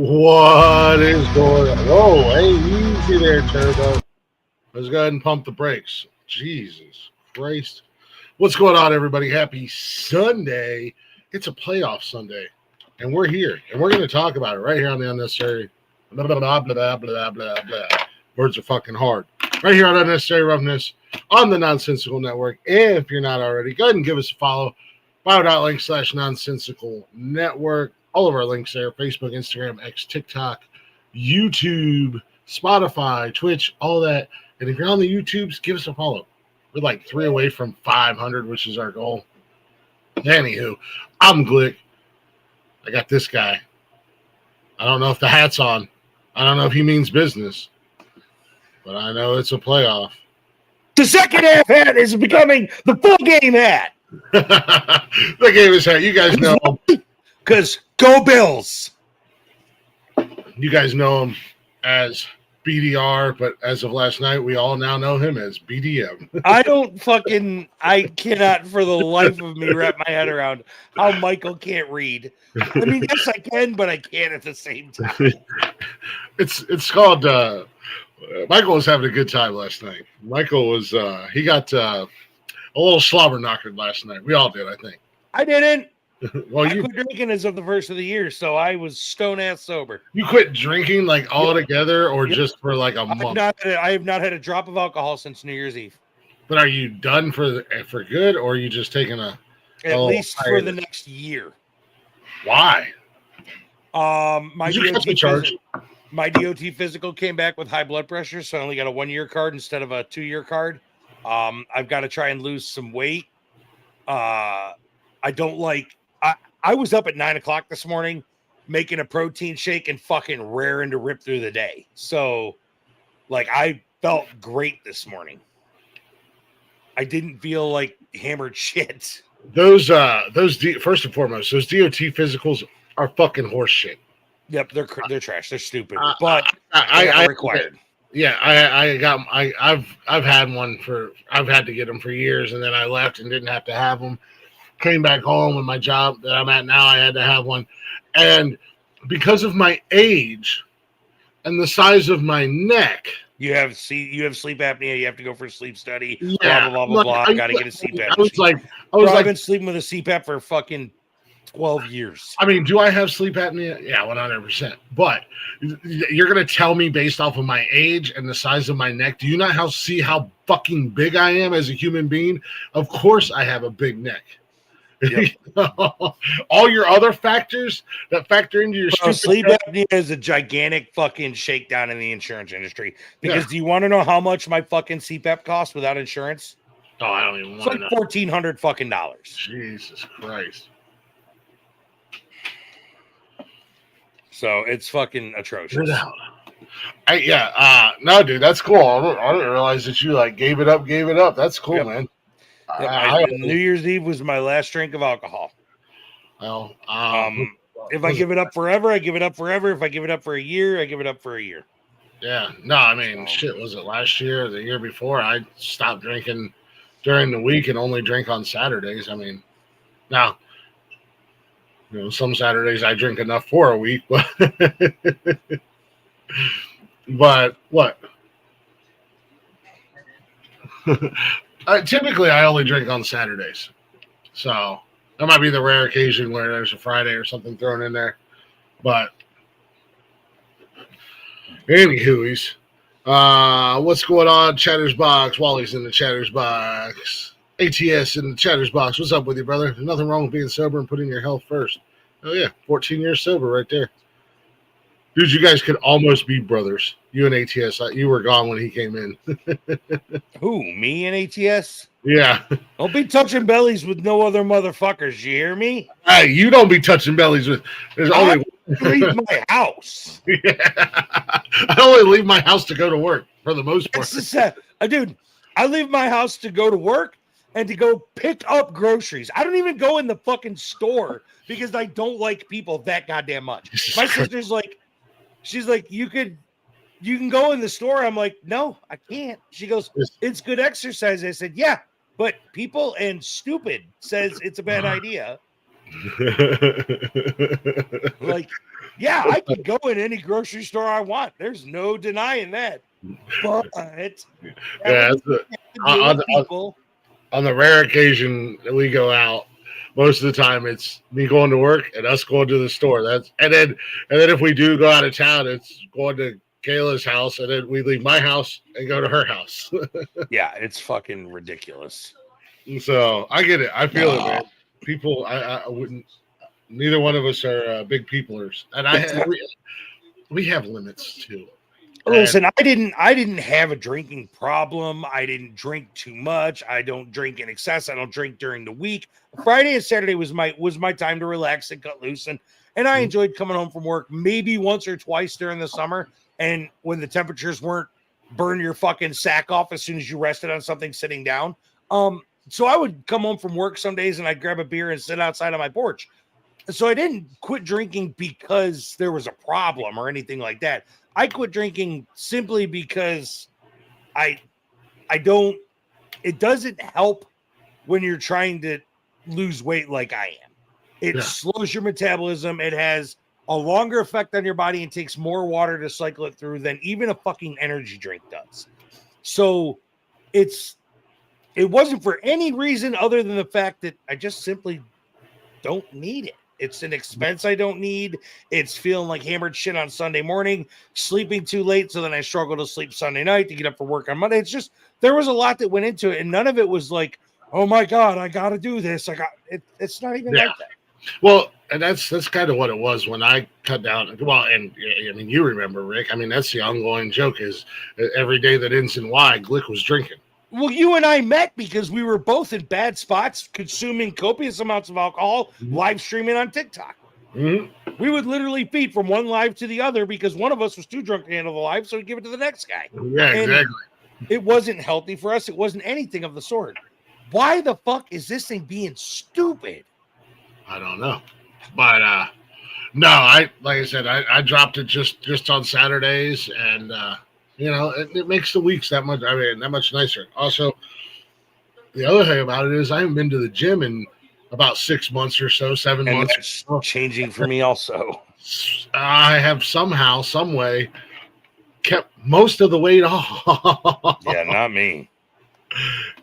What is going on? Whoa, hey, easy there, Turbo. Let's go ahead and pump the brakes. Jesus Christ. What's going on, everybody? Happy Sunday. It's a playoff Sunday, and we're here, and we're going to talk about it right here on the Unnecessary. Blah, blah, blah, blah, blah, blah, blah. Words are fucking hard. Right here on Unnecessary Roughness on the Nonsensical Network. And if you're not already, go ahead and give us a follow. Bio.link/Nonsensical Network. All of our links there, Facebook, Instagram, X, TikTok, YouTube, Spotify, Twitch, all that. And if you're on the YouTubes, give us a follow. We're like 3 away from 500, which is our goal. Anywho, I'm Glick. I got this guy. I don't know if the hat's on. I don't know if he means business. But I know it's a playoff. The second half hat is becoming the full game hat. The game is hat. You guys know him. Because go Bills. You guys know him as BDR, but as of last night, we all now know him as BDM. I cannot for the life of me wrap my head around how Michael can't read. I mean, yes, I can, but I can't at the same time. It's called, Michael was having a good time last night. Michael was, he got a little slobber knockered last night. We all did, I think. I didn't. Well, I quit drinking as of the first of the year, so I was stone ass sober. You quit drinking like all together, or just for like a month? I have not had a drop of alcohol since New Year's Eve. But are you done for good, or are you just taking at least for the next year? Why? My DOT physical came back with high blood pressure, so I only got a 1-year card instead of a 2-year card. I've got to try and lose some weight. I was up at 9:00 this morning making a protein shake and fucking raring to rip through the day. So, I felt great this morning. I didn't feel like hammered shit. First and foremost, those DOT physicals are fucking horse shit. Yep, they're trash. They're stupid, but I required. Yeah, I've had one I've had to get them for years, and then I left and didn't have to have them. Came back home, and my job that I'm at now, I had to have one. And because of my age and the size of my neck, you have sleep apnea. You have to go for a sleep study. Yeah, blah blah blah blah. Got to get a CPAP. I've been sleeping with a CPAP for fucking 12 years. I mean, do I have sleep apnea? Yeah, 100%. But you're gonna tell me based off of my age and the size of my neck, do you not see how fucking big I am as a human being? Of course, I have a big neck. Yep. All your other factors that factor into your sleep apnea is a gigantic fucking shakedown in the insurance industry. Because do you want to know how much my fucking CPAP costs without insurance? Oh, I don't even want to know. $1,400 fucking dollars. Jesus Christ. So it's fucking atrocious. No, dude, that's cool. I didn't realize that you gave it up. That's cool, man. New Year's Eve was my last drink of alcohol. Well, if I give it up forever, I give it up forever. If I give it up for a year, I give it up for a year. Yeah. No, I mean, shit, was it last year or the year before? I stopped drinking during the week and only drink on Saturdays. I mean, now, some Saturdays I drink enough for a week, but but what? Typically, I only drink on Saturdays. So, that might be the rare occasion where there's a Friday or something thrown in there. But, anywho's, what's going on? Chatter's Box. Wally's in the Chatter's Box. ATS in the Chatter's Box. What's up with you, brother? There's nothing wrong with being sober and putting your health first. Oh, yeah. 14 years sober right there. Dude, you guys could almost be brothers. You and ATS. You were gone when he came in. Who, me and ATS? Yeah. Don't be touching bellies with no other motherfuckers. You hear me? Hey, you don't be touching bellies with. There's only. Leave my house. Yeah. I only leave my house to go to work for the most part. Dude, I leave my house to go to work and to go pick up groceries. I don't even go in the fucking store because I don't like people that goddamn much. My sister's like, she's like, you can go in the store. I'm like, no, I can't. She goes, it's good exercise. I said, yeah, but people and stupid says it's a bad idea. Like, yeah, I can go in any grocery store I want. There's no denying that. But Yeah, on the rare occasion that we go out, most of the time it's me going to work and us going to the store. And then if we do go out of town, it's going to Kayla's house, and then we leave my house and go to her house. Yeah, it's fucking ridiculous. So I get it. I feel it, man. People, I wouldn't. Neither one of us are big peoplers, and we have limits too. Listen, I didn't have a drinking problem. I didn't drink too much. I don't drink in excess. I don't drink during the week. Friday and Saturday was my time to relax and cut loose, and I enjoyed coming home from work maybe once or twice during the summer, and when the temperatures weren't burn your fucking sack off as soon as you rested on something sitting down. So I would come home from work some days and I'd grab a beer and sit outside on my porch. So I didn't quit drinking because there was a problem or anything like that. I quit drinking simply because it doesn't help when you're trying to lose weight like I am. It slows your metabolism. It has a longer effect on your body and takes more water to cycle it through than even a fucking energy drink does. So it wasn't for any reason other than the fact that I just simply don't need it. It's an expense I don't need. It's feeling like hammered shit on Sunday morning, sleeping too late, so then I struggle to sleep Sunday night to get up for work on Monday. It's just, there was a lot that went into it, and none of it was like, oh my God, I got to do this. It's not even like that. Well, and that's kind of what it was when I cut down. Well, and I mean, you remember, Rick. I mean, that's the ongoing joke is every day that ends in Y, Glick was drinking. Well, you and I met because we were both in bad spots, consuming copious amounts of alcohol, live streaming on TikTok. Mm-hmm. We would literally feed from one live to the other because one of us was too drunk to handle the live, so we'd give it to the next guy. Yeah, and exactly. It wasn't healthy for us. It wasn't anything of the sort. Why the fuck is this thing being stupid? I don't know. But no, like I said, I dropped it just on Saturdays, and it makes the weeks that much nicer. Also, the other thing about it is I haven't been to the gym in about 6 months or so, 7 months. That's changing for me also. I have somehow, some way, kept most of the weight off. Yeah, not me.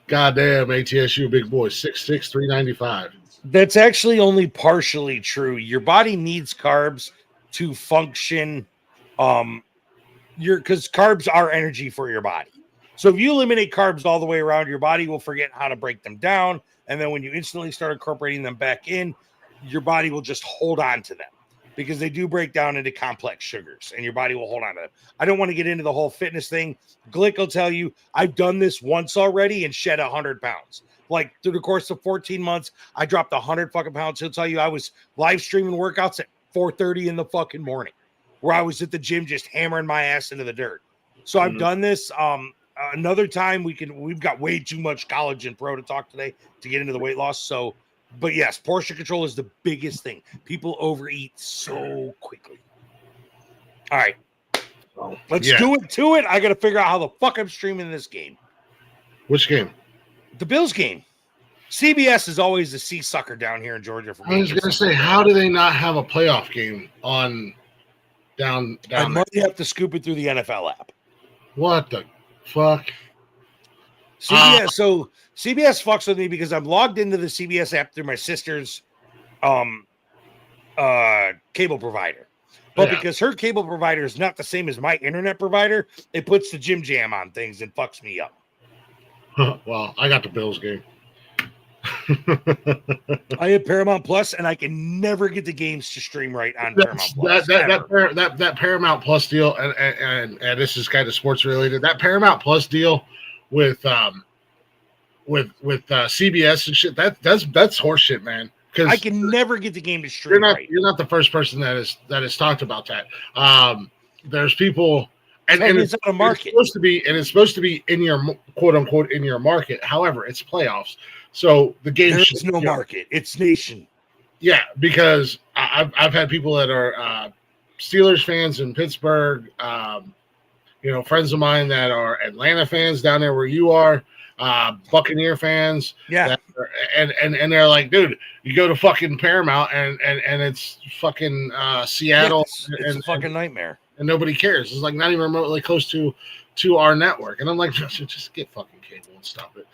Goddamn, ATSU big boy, 6'6", 395. That's actually only partially true. Your body needs carbs to function. Because carbs are energy for your body. So if you eliminate carbs all the way around, your body will forget how to break them down. And then when you instantly start incorporating them back in, your body will just hold on to them because they do break down into complex sugars and your body will hold on to them. I don't want to get into the whole fitness thing. Glick will tell you, I've done this once already and shed 100 pounds. Like through the course of 14 months, I dropped 100 fucking pounds. He'll tell you I was live streaming workouts at 4:30 in the fucking morning, where I was at the gym just hammering my ass into the dirt. So I've done this. Another time we've got way too much collagen pro to talk today to get into the weight loss. So, but yes, portion control is the biggest thing. People overeat so quickly. All right. Let's do it to it. I got to figure out how the fuck I'm streaming this game. Which game? The Bills game. CBS is always the sea sucker down here in Georgia. For me. I was going to say, how do they not have a playoff game on down I might have to scoop it through the NFL app. What the fuck? CBS. So CBS fucks with me because I'm logged into the CBS app through my sister's cable provider. But because her cable provider is not the same as my internet provider, it puts the Jim Jam on things and fucks me up. Well, I got the Bills game. I have Paramount Plus, and I can never get the games to stream right on Paramount Plus. That Paramount Plus deal, and this is kind of sports related. That Paramount Plus deal with CBS and shit. That's horseshit, man. Because I can never get the game to stream right. You're not the first person that has talked about that. There's people. And it's out of market. It's supposed to be in your quote unquote in your market. However, it's playoffs, so the game there's no market. It's nation. Yeah, because I've had people that are Steelers fans in Pittsburgh, friends of mine that are Atlanta fans down there where you are, Buccaneer fans. Yeah. And they're like, dude, you go to fucking Paramount and it's fucking Seattle. It's a fucking nightmare. And nobody cares. It's like not even remotely close to our network. And I'm like, just get fucking cable and stop it.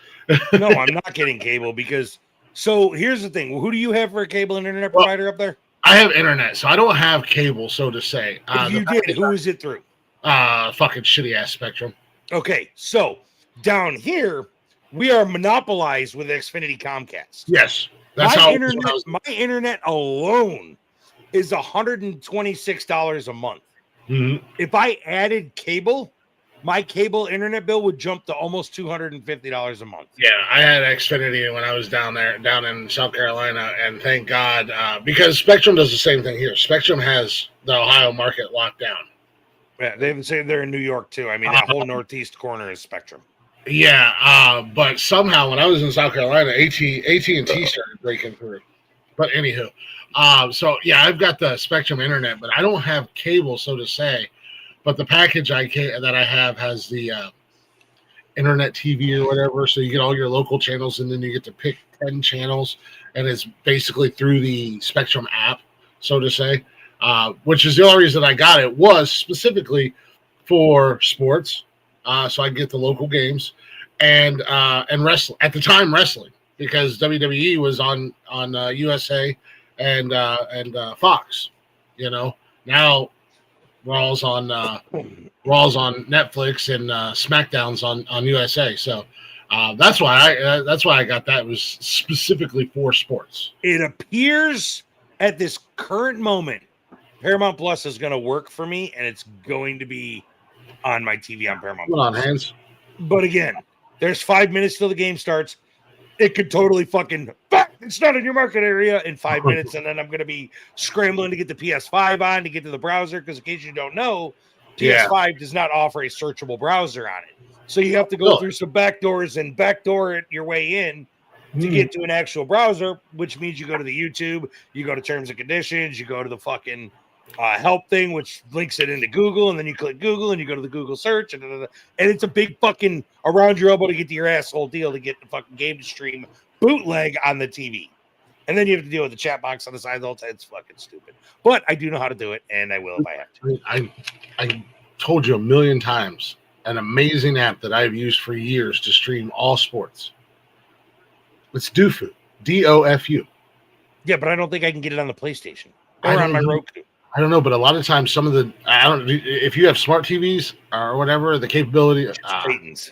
No, I'm not getting cable because. So here's the thing. Who do you have for a cable and internet provider up there? I have internet, so I don't have cable, so to say. If you did, who is it through? Fucking shitty ass Spectrum. Okay, so down here we are monopolized with Xfinity Comcast. Yes, that's my internet alone is $126 a month. Mm-hmm. If I added cable, my cable internet bill would jump to almost $250 a month. Yeah, I had Xfinity when I was down in South Carolina, and thank God, because Spectrum does the same thing here. Spectrum has the Ohio market locked down. Yeah, they even say they're in New York too. I mean, that whole northeast corner is Spectrum. Yeah, but somehow when I was in South Carolina, AT&T started breaking through. But anywho, so yeah, I've got the Spectrum internet, but I don't have cable, so to say. But the package that I have has the internet TV or whatever, so you get all your local channels, and then you get to pick 10 channels, and it's basically through the Spectrum app, so to say, which is the only reason I got it was specifically for sports, so I get the local games and wrestling at the time, because WWE was on USA and Fox, now. Raw's on Netflix and SmackDown's on USA. So that's why I got that. It was specifically for sports. It appears at this current moment, Paramount Plus is going to work for me, and it's going to be on my TV on Paramount Plus. Hold on, hands. But again, there's 5 minutes till the game starts. It could totally fucking it's not in your market area in 5 minutes, and then I'm going to be scrambling to get the PS5 on to get to the browser, because in case you don't know, PS5 does not offer a searchable browser on it. So you have to go through some backdoors and backdoor it your way in to get to an actual browser, which means you go to the YouTube, you go to terms and conditions, you go to the fucking help thing, which links it into Google, and then you click Google and you go to the Google search, and it's a big fucking around your elbow to get to your asshole deal to get the fucking game to stream bootleg on the TV. And then you have to deal with the chat box on the side of the whole time. It's fucking stupid. But I do know how to do it, and I will if I have to. I told you a million times, an amazing app that I've used for years to stream all sports. It's DoFu. DOFU. Yeah, but I don't think I can get it on the PlayStation or on my Roku. I don't know, but a lot of times if you have smart TVs or whatever, the capability. Titans.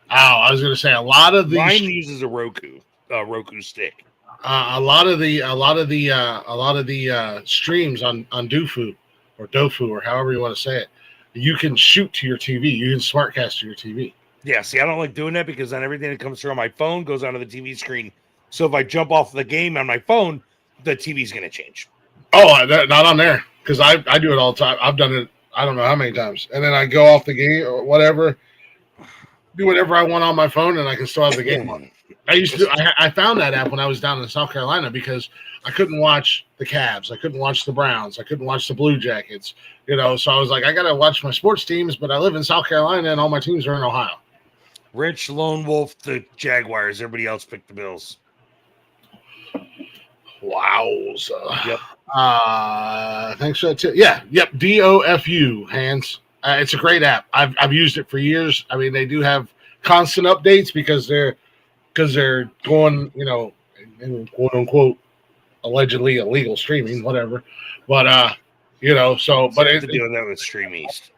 I was going to say a lot of these. Mine uses a Roku stick. A lot of the streams on DoFu or however you want to say it, you can shoot to your TV. You can smartcast to your TV. Yeah, see, I don't like doing that because then everything that comes through on my phone goes onto the TV screen. So if I jump off the game on my phone, the TV's going to change. Oh, not on there, because I do it all the time. I've done it I don't know how many times, and then I go off the game or whatever, do whatever I want on my phone, and I can still have the game on. I found that app when I was down in South Carolina because I couldn't watch the Cavs, I couldn't watch the Browns, I couldn't watch the Blue Jackets, so I was like, I got to watch my sports teams, but I live in South Carolina and all my teams are in Ohio. Rich, Lone Wolf, the Jaguars, everybody else picked the Bills. Wowza. Yep. Thanks for that too. Yeah, yep, DOFU, hands. It's a great app. I've used it for years. I mean, they do have constant updates because they're going, quote unquote, allegedly illegal streaming, whatever. But but to deal with that with Stream East.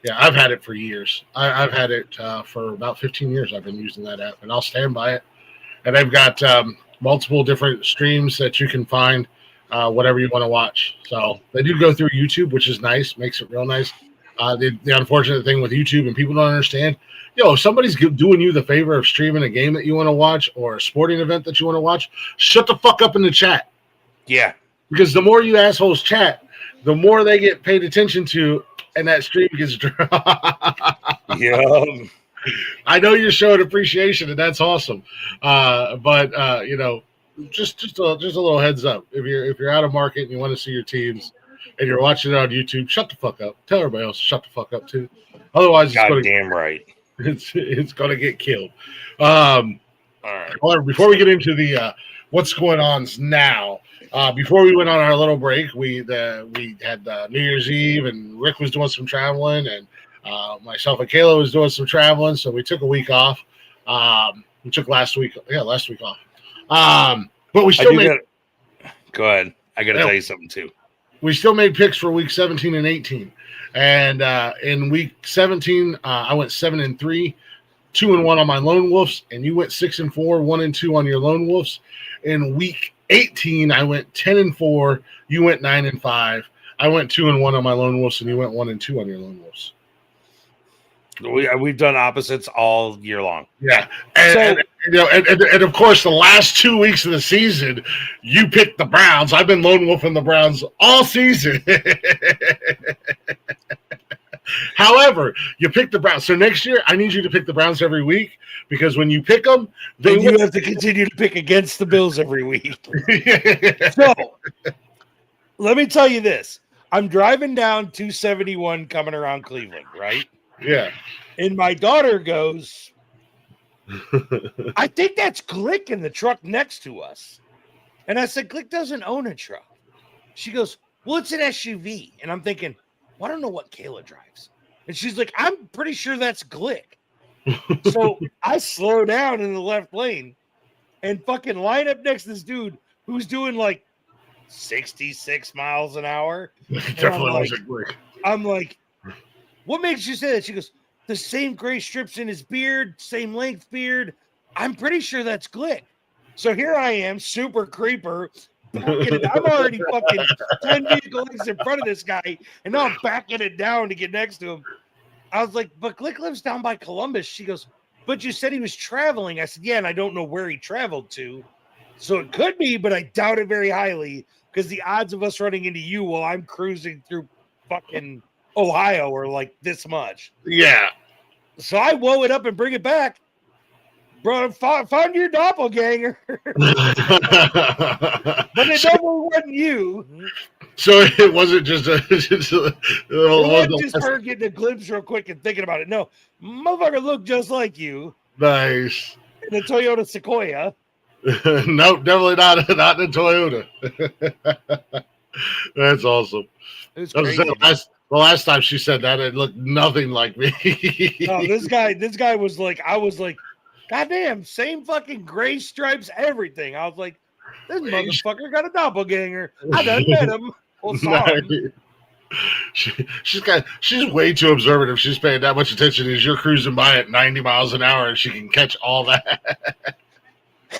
Yeah, I've had it for years. I've had it for about 15 years. I've been using that app, and I'll stand by it. And they've got multiple different streams that you can find whatever you want to watch. So they do go through YouTube, which is nice, makes it real nice. The unfortunate thing with YouTube, and people don't understand, if somebody's doing you the favor of streaming a game that you want to watch or a sporting event that you want to watch, shut the fuck up in the chat. Yeah. Because the more you assholes chat, the more they get paid attention to, and that stream gets Yeah. I know you're showing appreciation, and that's awesome. But just a little heads up. If you're out of market and you want to see your teams, and you're watching it on YouTube, shut the fuck up. Tell everybody else to shut the fuck up too. Otherwise, Goddamn right. It's going to get killed. All right. However, before we get into the what's going on now, before we went on our little break, we had New Year's Eve, and Rick was doing some traveling, and myself and Kayla was doing some traveling, so we took a week off. We took last week off. But we still made. Go ahead. I got to tell you something too. We still made picks for week 17 and 18. And in week 17, I went 7-3, 2-1 on my Lone Wolves, and you went 6-4, 1-2 on your Lone Wolves. In week 18, I went 10-4, you went 9-5. I went 2-1 on my Lone Wolves, and you went 1-2 on your Lone Wolves. We've done opposites all year long. Yeah, and of course, the last 2 weeks of the season, you picked the Browns. I've been lone wolfing the Browns all season. However, you picked the Browns. So next year, I need you to pick the Browns every week, because when you pick them, then you have to continue to pick against the Bills every week. So let me tell you this: I'm driving down 271 coming around Cleveland, right? Yeah. And my daughter goes, I think that's Glick in the truck next to us. And I said, Glick doesn't own a truck. She goes, well, it's an SUV. And I'm thinking, well, I don't know what Kayla drives. And she's like, I'm pretty sure that's Glick. So I slow down in the left lane and fucking line up next to this dude who's doing like 66 miles an hour. Definitely wasn't Glick. I'm like, what makes you say that? She goes, the same gray strips in his beard, same length beard. I'm pretty sure that's Glick. So here I am, super creeper. I'm already fucking 10 vehicle lengths in front of this guy, and now I'm backing it down to get next to him. I was like, but Glick lives down by Columbus. She goes, but you said he was traveling. I said, yeah, and I don't know where he traveled to. So it could be, but I doubt it very highly, because the odds of us running into you while I'm cruising through fucking Ohio are like this much. Yeah. So I woe it up and bring it back. Bro, found your doppelganger. But it definitely wasn't you. So it wasn't just it wasn't just her getting a glimpse real quick and thinking about it. No, motherfucker looked just like you. Nice. In the Toyota Sequoia. Nope, definitely not in the Toyota. That's awesome. It was crazy. The last time she said that, it looked nothing like me. No, this guy was like, I was like, goddamn, same fucking gray stripes, everything. I was like, this motherfucker got a doppelganger. I done met him. Well, saw him. She's way too observant if she's paying that much attention as you're cruising by at 90 miles an hour and she can catch all that.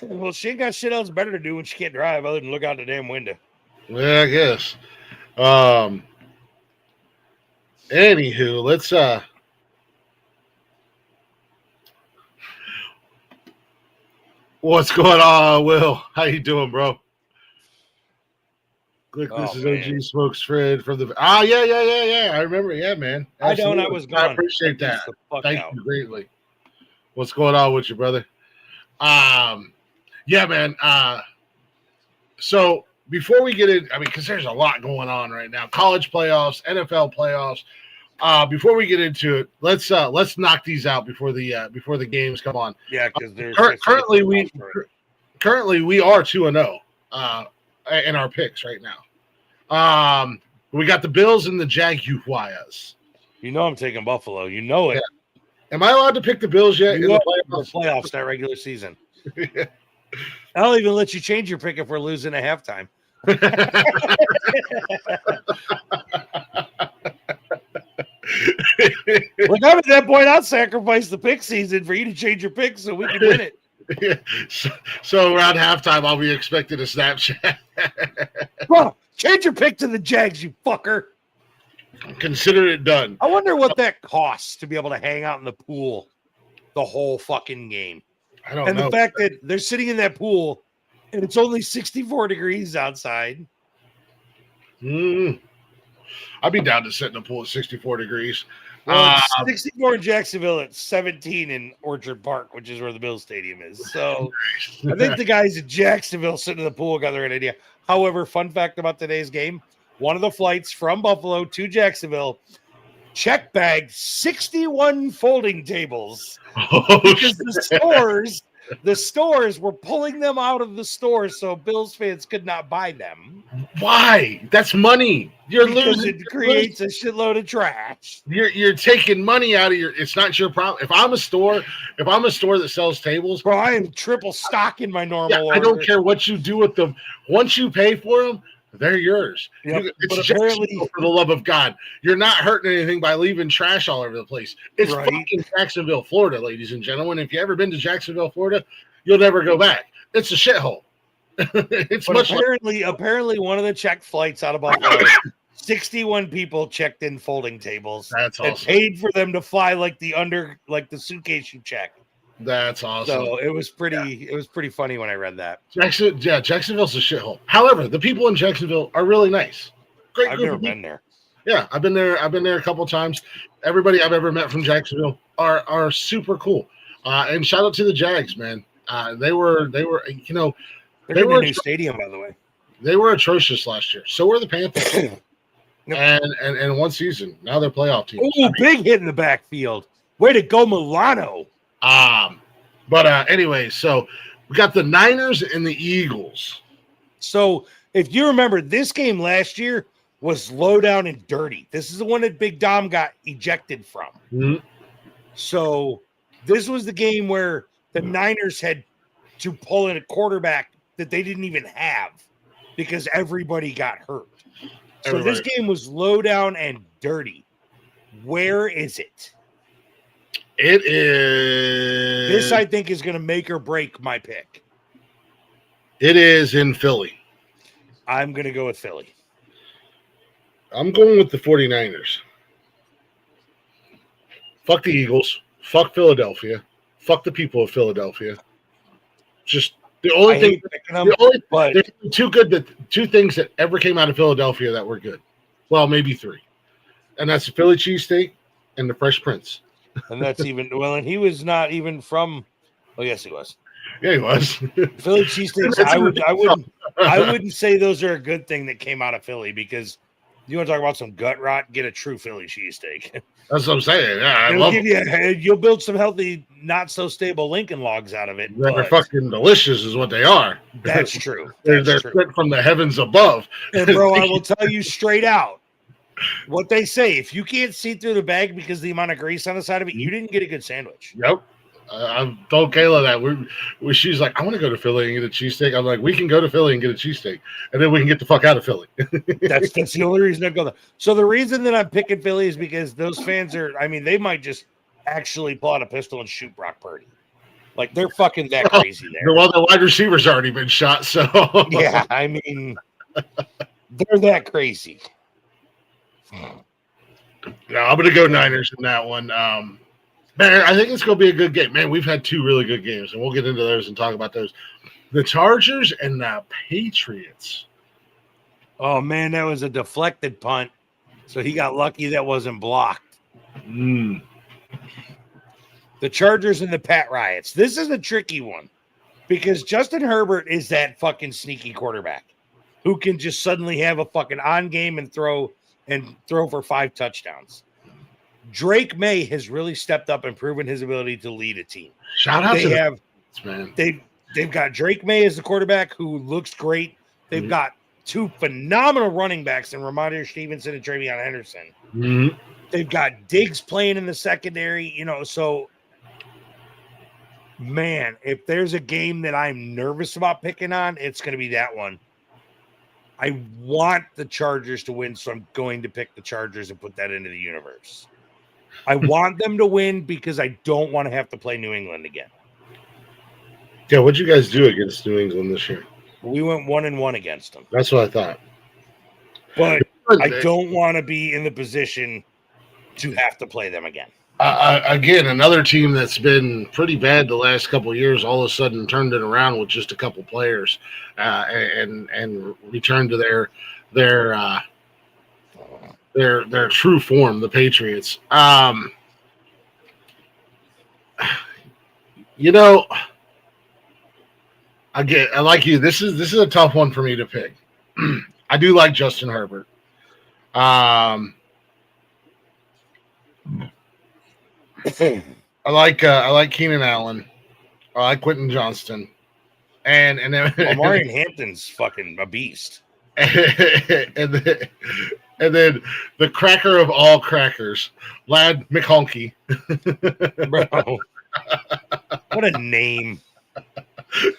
Well, she ain't got shit else better to do when she can't drive other than look out the damn window. Yeah, I guess. Anywho, let's what's going on, Will? How you doing, bro? Click, this is OG Smokes Fred from the yeah. I remember, yeah, man. Absolutely. I was gone. I appreciate that. Thank you greatly. What's going on with you, brother? Yeah, man. So before we get in, I mean, because there's a lot going on right now. College playoffs, NFL playoffs. Before we get into it, let's knock these out before the games come on. Yeah, because there's currently we are 2-0 in our picks right now. We got the Bills and the Jaguars. You know I'm taking Buffalo. You know it. Yeah. Am I allowed to pick the Bills yet? In the playoffs, that regular season. Yeah. I'll even let you change your pick if we're losing at halftime. Look, I'm at that point, I'll sacrifice the pick season for you to change your pick so we can win it. Yeah. So around halftime, I'll be expecting a Snapchat. Bro, change your pick to the Jags, you fucker. Consider it done. I wonder what that costs to be able to hang out in the pool the whole fucking game. I don't know. And the fact that they're sitting in that pool and it's only 64 degrees outside. I'd be down to sit in the pool at 64 degrees. Well, it's 64 in Jacksonville, it's 17 in Orchard Park, which is where the Bills Stadium is. So I think the guys in Jacksonville sitting in the pool got the right idea. However, fun fact about today's game, one of the flights from Buffalo to Jacksonville, check bagged 61 folding tables because the stores were pulling them out of the stores so Bills fans could not buy them. Why? That's money. You're because losing. it creates a shitload of trash. You're taking money out of your. It's not your problem. If I'm a store that sells tables, Bro, I am triple stocking my normal order. I don't care what you do with them. Once you pay for them, they're yours. Yep, It's apparently, for the love of God, you're not hurting anything by leaving trash all over the place. It's fucking Jacksonville, Florida, ladies and gentlemen. If you ever been to Jacksonville, Florida, you'll never go back. It's a shithole. Apparently one of the checked flights out of Buffalo, 61 people checked in folding tables. That's awesome. And paid for them to fly like the suitcase you check. That's awesome. So it was pretty funny when I read that. Jacksonville's a shithole. However, the people in Jacksonville are really nice. Great. I've never been there. Yeah, I've been there. I've been there a couple times. Everybody I've ever met from Jacksonville are super cool. And shout out to the Jags, man. They were you know, they were a new stadium, by the way. They were atrocious last year. So were the Panthers. And one season. Now they're playoff teams. Oh, big hit in the backfield. Way to go, Milano. But anyway, so we got the Niners and the Eagles. So if you remember, this game last year was low down and dirty. This is the one that Big Dom got ejected from. Mm-hmm. So this was the game where the Niners had to pull in a quarterback that they didn't even have because everybody got hurt. So this game was low down and dirty. Where is it? It is. This, I think, is going to make or break my pick. It is in Philly. I'm going to go with Philly. I'm going with the 49ers. Fuck the Eagles. Fuck Philadelphia. Fuck the people of Philadelphia. Just the only thing. Two things that ever came out of Philadelphia that were good. Well, maybe three. And that's the Philly cheesesteak and the Fresh Prince. And that's even and he was not even from. Oh, yes, he was. Yeah, he was. Philly cheesesteaks. I wouldn't say those are a good thing that came out of Philly because you want to talk about some gut rot? Get a true Philly cheesesteak. That's what I'm saying. Yeah, you'll build some healthy, not so stable Lincoln logs out of it. They're fucking delicious, is what they are. That's true. They're sent from the heavens above. And bro, I will tell you straight out. What they say, if you can't see through the bag because of the amount of grease on the side of it, you didn't get a good sandwich. Yep. I've told Kayla that. She's like, I want to go to Philly and get a cheesesteak. I'm like, we can go to Philly and get a cheesesteak, and then we can get the fuck out of Philly. That's the only reason I'd go there. So the reason that I'm picking Philly is because those fans are, they might just actually pull out a pistol and shoot Brock Purdy. Like, they're fucking that crazy there. Well, the wide receiver's already been shot, so. Yeah, they're that crazy. No, I'm going to go Niners in that one. Man, I think it's going to be a good game. Man, we've had two really good games, and we'll get into those and talk about those. The Chargers and the Patriots. Oh, man, that was a deflected punt. So he got lucky that wasn't blocked. The Chargers and the Pat Riots. This is a tricky one because Justin Herbert is that fucking sneaky quarterback who can just suddenly have a fucking on game and throw for 5 touchdowns. Drake May has really stepped up and proven his ability to lead a team. Shout out to man. They've got Drake May as the quarterback who looks great. They've got 2 phenomenal running backs in Ramondre Stevenson and Travion Henderson. They've got Diggs playing in the secondary, so man, if there's a game that I'm nervous about picking on, it's going to be that one. I want the Chargers to win, so I'm going to pick the Chargers and put that into the universe. I want them to win because I don't want to have to play New England again. Yeah, what'd you guys do against New England this year? We went 1-1 against them. That's what I thought. But I don't want to be in the position to have to play them again. Again, another team that's been pretty bad the last couple of years, all of a sudden turned it around with just a couple players and returned to their true form, the Patriots. I like you. This is a tough one for me to pick. I do like Justin Herbert. Um, I like Keenan Allen. I like Quentin Johnston, and then Marion Hampton's fucking a beast. and then the cracker of all crackers, Lad McHonky. Bro, what a name!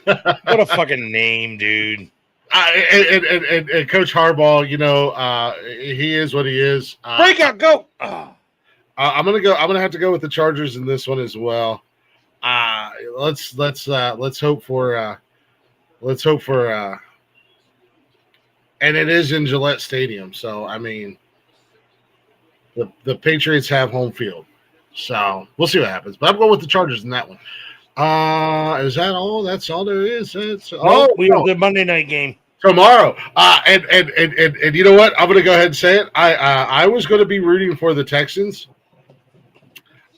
What a fucking name, dude. And Coach Harbaugh, he is what he is. Breakout, go! I'm gonna have to go with the Chargers in this one as well. Let's hope for and it is in Gillette Stadium, so I mean, the Patriots have home field, so we'll see what happens. But I'm going with the Chargers in that one. Is that all? That's all there is. We have the Monday night game tomorrow. And you know what? I'm going to go ahead and say it. I was going to be rooting for the Texans.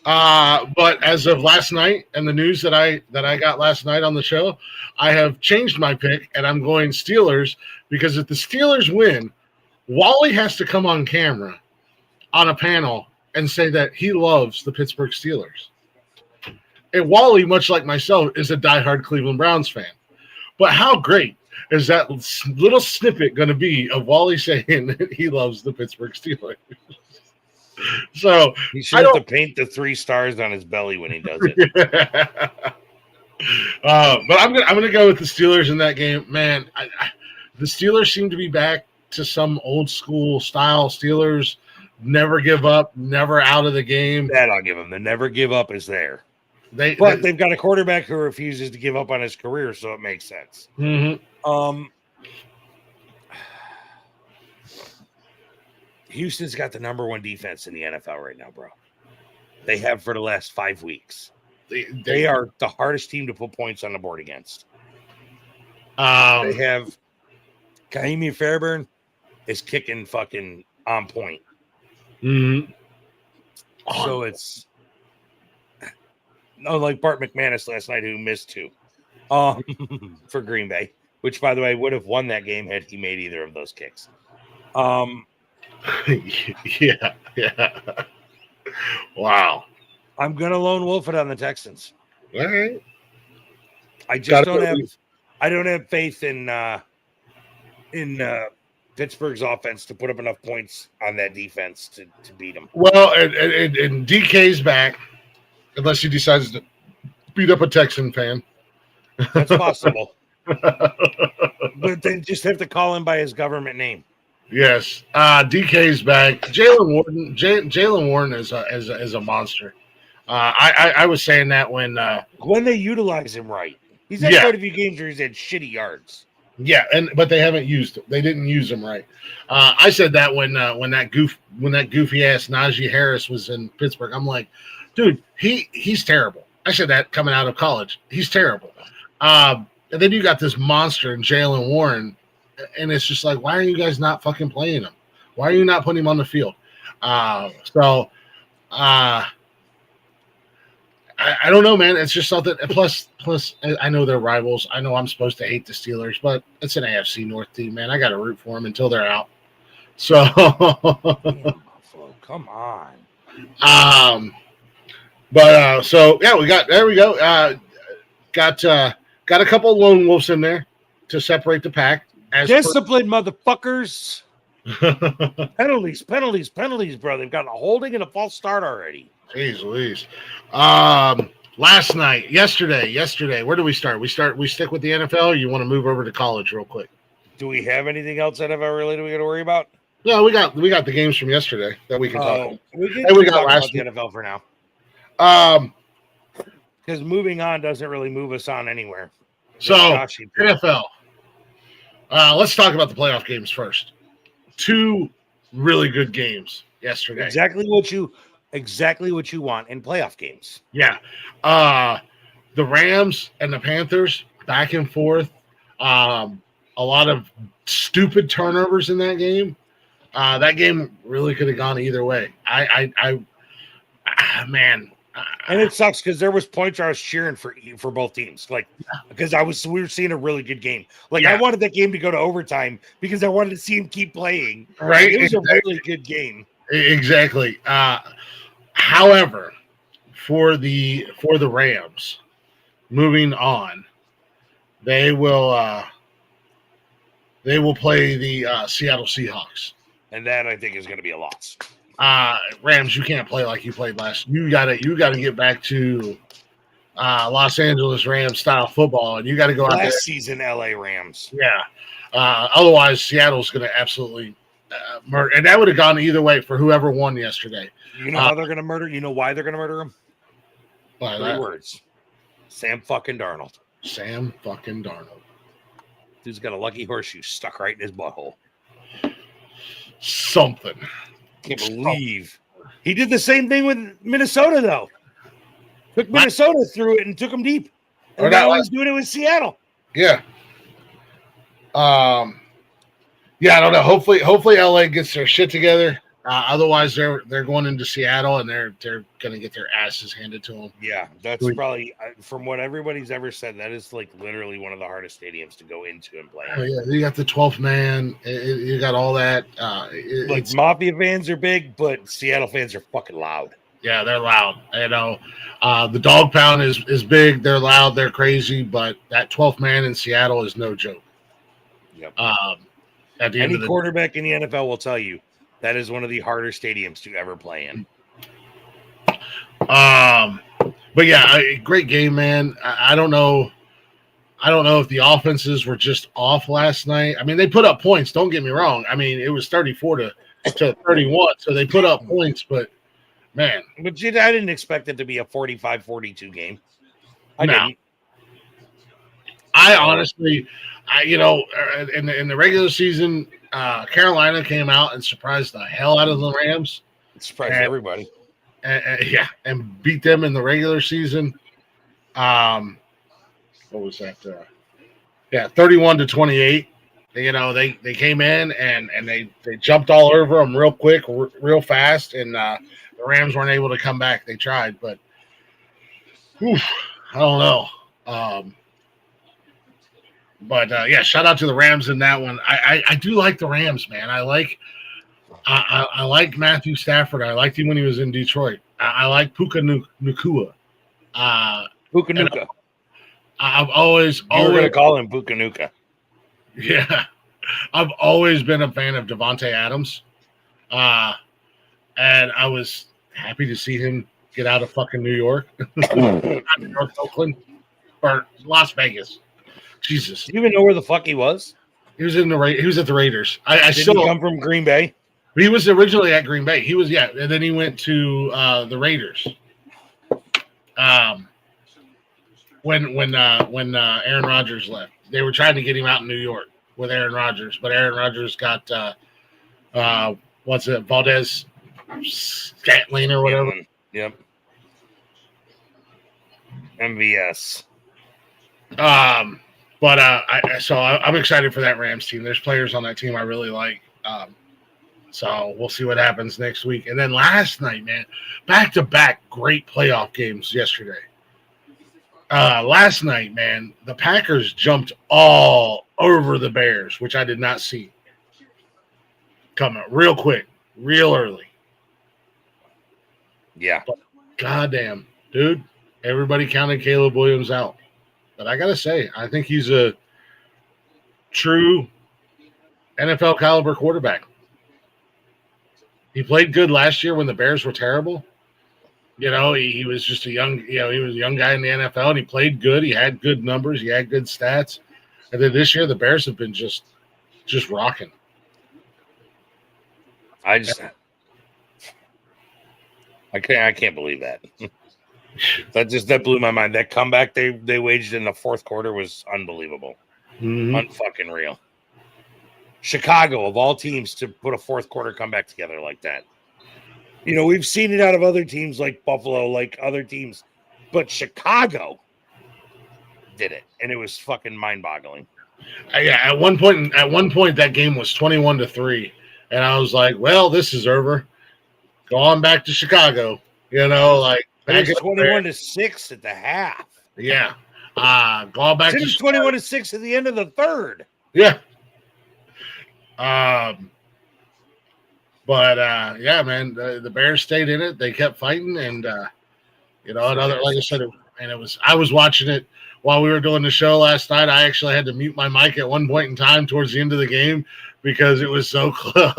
But as of last night and the news that I got last night on the show, I have changed my pick and I'm going Steelers, because if the Steelers win, Wally has to come on camera on a panel and say that he loves the Pittsburgh Steelers. And Wally, much like myself, is a diehard Cleveland Browns fan. But how great is that little snippet going to be of Wally saying that he loves the Pittsburgh Steelers? So he should have to paint the 3 stars on his belly when he does it. But I'm gonna go with the Steelers in that game, man. The Steelers seem to be back to some old school style. Steelers never give up, never out of the game. That I'll give them. The never give up is there. They've got a quarterback who refuses to give up on his career, so it makes sense. Mm-hmm. Houston's got the number 1 defense in the NFL right now, bro. They have for the last 5 weeks. They are the hardest team to put points on the board against. They have Kaimi Fairbairn is kicking fucking on point. Mm-hmm. So it's like Bart McManus last night, who missed 2 for Green Bay, which, by the way, would have won that game had he made either of those kicks. Yeah. Wow. I'm gonna lone wolf it on the Texans. All right. I just don't have faith in Pittsburgh's offense to put up enough points on that defense to beat them. Well, and DK's back, unless he decides to beat up a Texan fan. That's possible. But they just have to call him by his government name. Yes, DK's back. Jalen Warren is a monster. I was saying that when they utilize him right. He's had quite a few games where he's had shitty yards. Yeah, but they haven't used him. They didn't use him right. I said that when that goofy ass Najee Harris was in Pittsburgh. I'm like, dude, he's terrible. I said that coming out of college. He's terrible. And then you got this monster in Jalen Warren. And it's just like, why are you guys not fucking playing him? Why are you not putting him on the field? I don't know, man. It's just something. Plus, I know they're rivals. I know I'm supposed to hate the Steelers, but it's an AFC North team, man. I got to root for them until they're out. So, Buffalo, come on. So yeah, there we go. Got a couple of lone wolves in there to separate the pack. Disciplined motherfuckers. Penalties, bro. They've got a holding and a false start already. Jeez Louise. Yesterday, where do we start? We stick with the NFL, or you want to move over to college real quick? Do we have anything else NFL related we got to worry about? Yeah, we got the games from yesterday that we can talk about. We got last the NFL for now. Because moving on doesn't really move us on anywhere. So NFL. Let's talk about the playoff games first. 2 really good games yesterday. Exactly what you want in playoff games. Yeah. The Rams and the Panthers back and forth. A lot of stupid turnovers in that game. That game really could have gone either way. And it sucks because there was points where I was cheering for both teams, like because we were seeing a really good game. Like I wanted that game to go to overtime because I wanted to see him keep playing. Right, it was a really good game. Exactly. However, for the Rams, moving on, they will play the Seattle Seahawks, and that I think is going to be a loss. Rams, you can't play like you played last. You gotta get back to Los Angeles Rams style football, and you got to go out there. Last season, LA Rams. Yeah. Otherwise, Seattle's going to absolutely murder, and that would have gone either way for whoever won yesterday. You know how they're going to murder? You know why they're going to murder him? Three words: Sam fucking Darnold. Sam fucking Darnold. Dude's got a lucky horseshoe stuck right in his butthole. Something. Can't believe he did the same thing with Minnesota, though. Took Minnesota through it and took them deep. And now he's doing it with Seattle. Yeah. I don't know. Hopefully LA gets their shit together. Otherwise, they're going into Seattle and they're going to get their asses handed to them. Yeah, that's probably, from what everybody's ever said, that is like literally one of the hardest stadiums to go into and play. Oh yeah, you got the 12th man. You got all that. Like Mafia fans are big, but Seattle fans are fucking loud. Yeah, they're loud. You know, the dog pound is big. They're loud. They're crazy. But that 12th man in Seattle is no joke. Yep. At the Any end of quarterback in the NFL will tell you that is one of the harder stadiums to ever play in. But yeah, great game, man. I don't know if the offenses were just off last night. I mean, they put up points. Don't get me wrong. I mean, it was 34 to 31, so they put up points. But man, I didn't expect it to be a 45-42 game. I didn't. I honestly, in the regular season, Carolina came out and surprised the hell out of the Rams. Surprised everybody. And beat them in the regular season. What was that? 31-28. You know, they came in and they jumped all over them real quick, real fast, and the Rams weren't able to come back. They tried, but I don't know. But shout out to the Rams in that one. I do like the Rams, man. I like Matthew Stafford. I liked him when he was in Detroit. I like Puka Nacua. Puka Nuka. I've always going to call him Puka Nuka. Yeah, I've always been a fan of Devontae Adams, and I was happy to see him get out of fucking New York, North Oakland, or Las Vegas. Jesus, do you even know where the fuck he was? He was at the Raiders. Did he come from Green Bay? He was originally at Green Bay. He was, and then he went to the Raiders. When Aaron Rodgers left, they were trying to get him out in New York with Aaron Rodgers, but Aaron Rodgers got Valdez Scantling or whatever. Yep. MVS. But I'm excited for that Rams team. There's players on that team I really like. So we'll see what happens next week. And then last night, man, back-to-back great playoff games yesterday. Last night, man, the Packers jumped all over the Bears, which I did not see coming real quick, real early. Yeah. But goddamn, dude, everybody counted Caleb Williams out. But I got to say, I think he's a true NFL caliber quarterback. He played good last year when the Bears were terrible. You know, he was just he was a young guy in the NFL, and he played good. He had good numbers. He had good stats. And then this year, the Bears have been just rocking. I can't believe that. That blew my mind. That comeback they waged in the fourth quarter was unbelievable. Unfucking real. Chicago, of all teams, to put a fourth quarter comeback together like that. You know, we've seen it out of other teams like Buffalo, like other teams, but Chicago did it, and it was fucking mind-boggling. At one point, that game was 21-3, and I was like, "Well, this is over. Go on back to Chicago." You know, like It was 21-6 at the half. Yeah. Going back It was 21-6 at the end of the third. Yeah. But yeah, man, the Bears stayed in it. They kept fighting, and another, like I said, I was watching it while we were doing the show last night. I actually had to mute my mic at one point in time towards the end of the game because it was so close.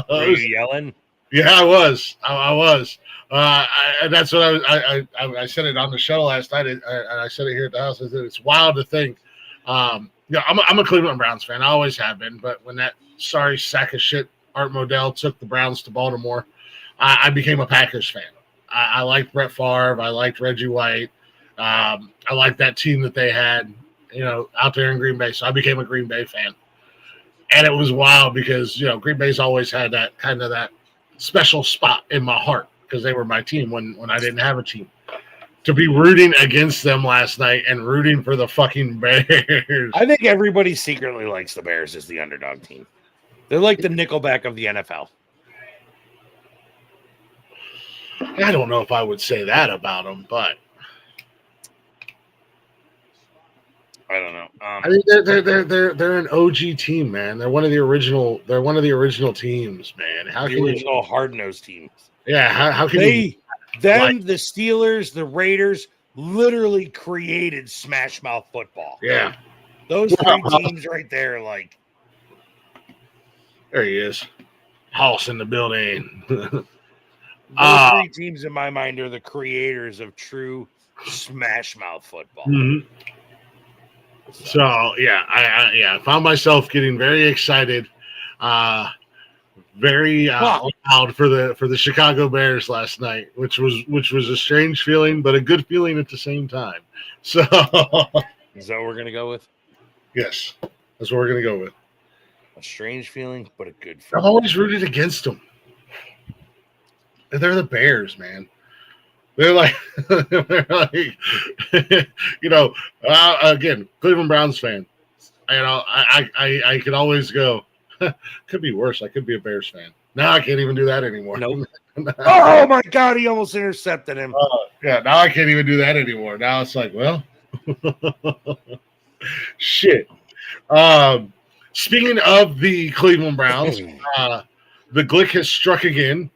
Were you yelling? Yeah, I was. I was. That's what I said it on the show last night, and I said it here at the house. I said it's wild to think. I'm a Cleveland Browns fan. I always have been, but when that sorry sack of shit Art Modell took the Browns to Baltimore, I became a Packers fan. I liked Brett Favre. I liked Reggie White. I liked that team that they had, out there in Green Bay. So I became a Green Bay fan. And it was wild because, Green Bay's always had that kind of that special spot in my heart because they were my team when I didn't have a team. To be rooting against them last night and rooting for the fucking Bears. I think everybody secretly likes the Bears as the underdog team. They're like the Nickelback of the NFL. I don't know if I would say that about them, but I don't know. I mean, they're an OG team, man. They're one of the original. They're one of the original teams, man. How can original hard-nosed teams? Yeah, how can the Steelers, the Raiders, literally created Smash Mouth football. Yeah, those three teams right there, like. There he is, House in the building. Those three teams in my mind are the creators of true Smash Mouth football. Mm-hmm. So yeah, I found myself getting very excited, very loud for the Chicago Bears last night, which was a strange feeling, but a good feeling at the same time. So is that what we're gonna go with? Yes, that's what we're gonna go with. A strange feeling, but a good feeling. I've always rooted against them. They're the Bears, man. They're like, again, Cleveland Browns fan. I could always go, could be worse. I could be a Bears fan. Now I can't even do that anymore. Nope. Oh, my God. He almost intercepted him. Yeah, now I can't even do that anymore. Now it's like, well, shit. Speaking of the Cleveland Browns, the Glick has struck again.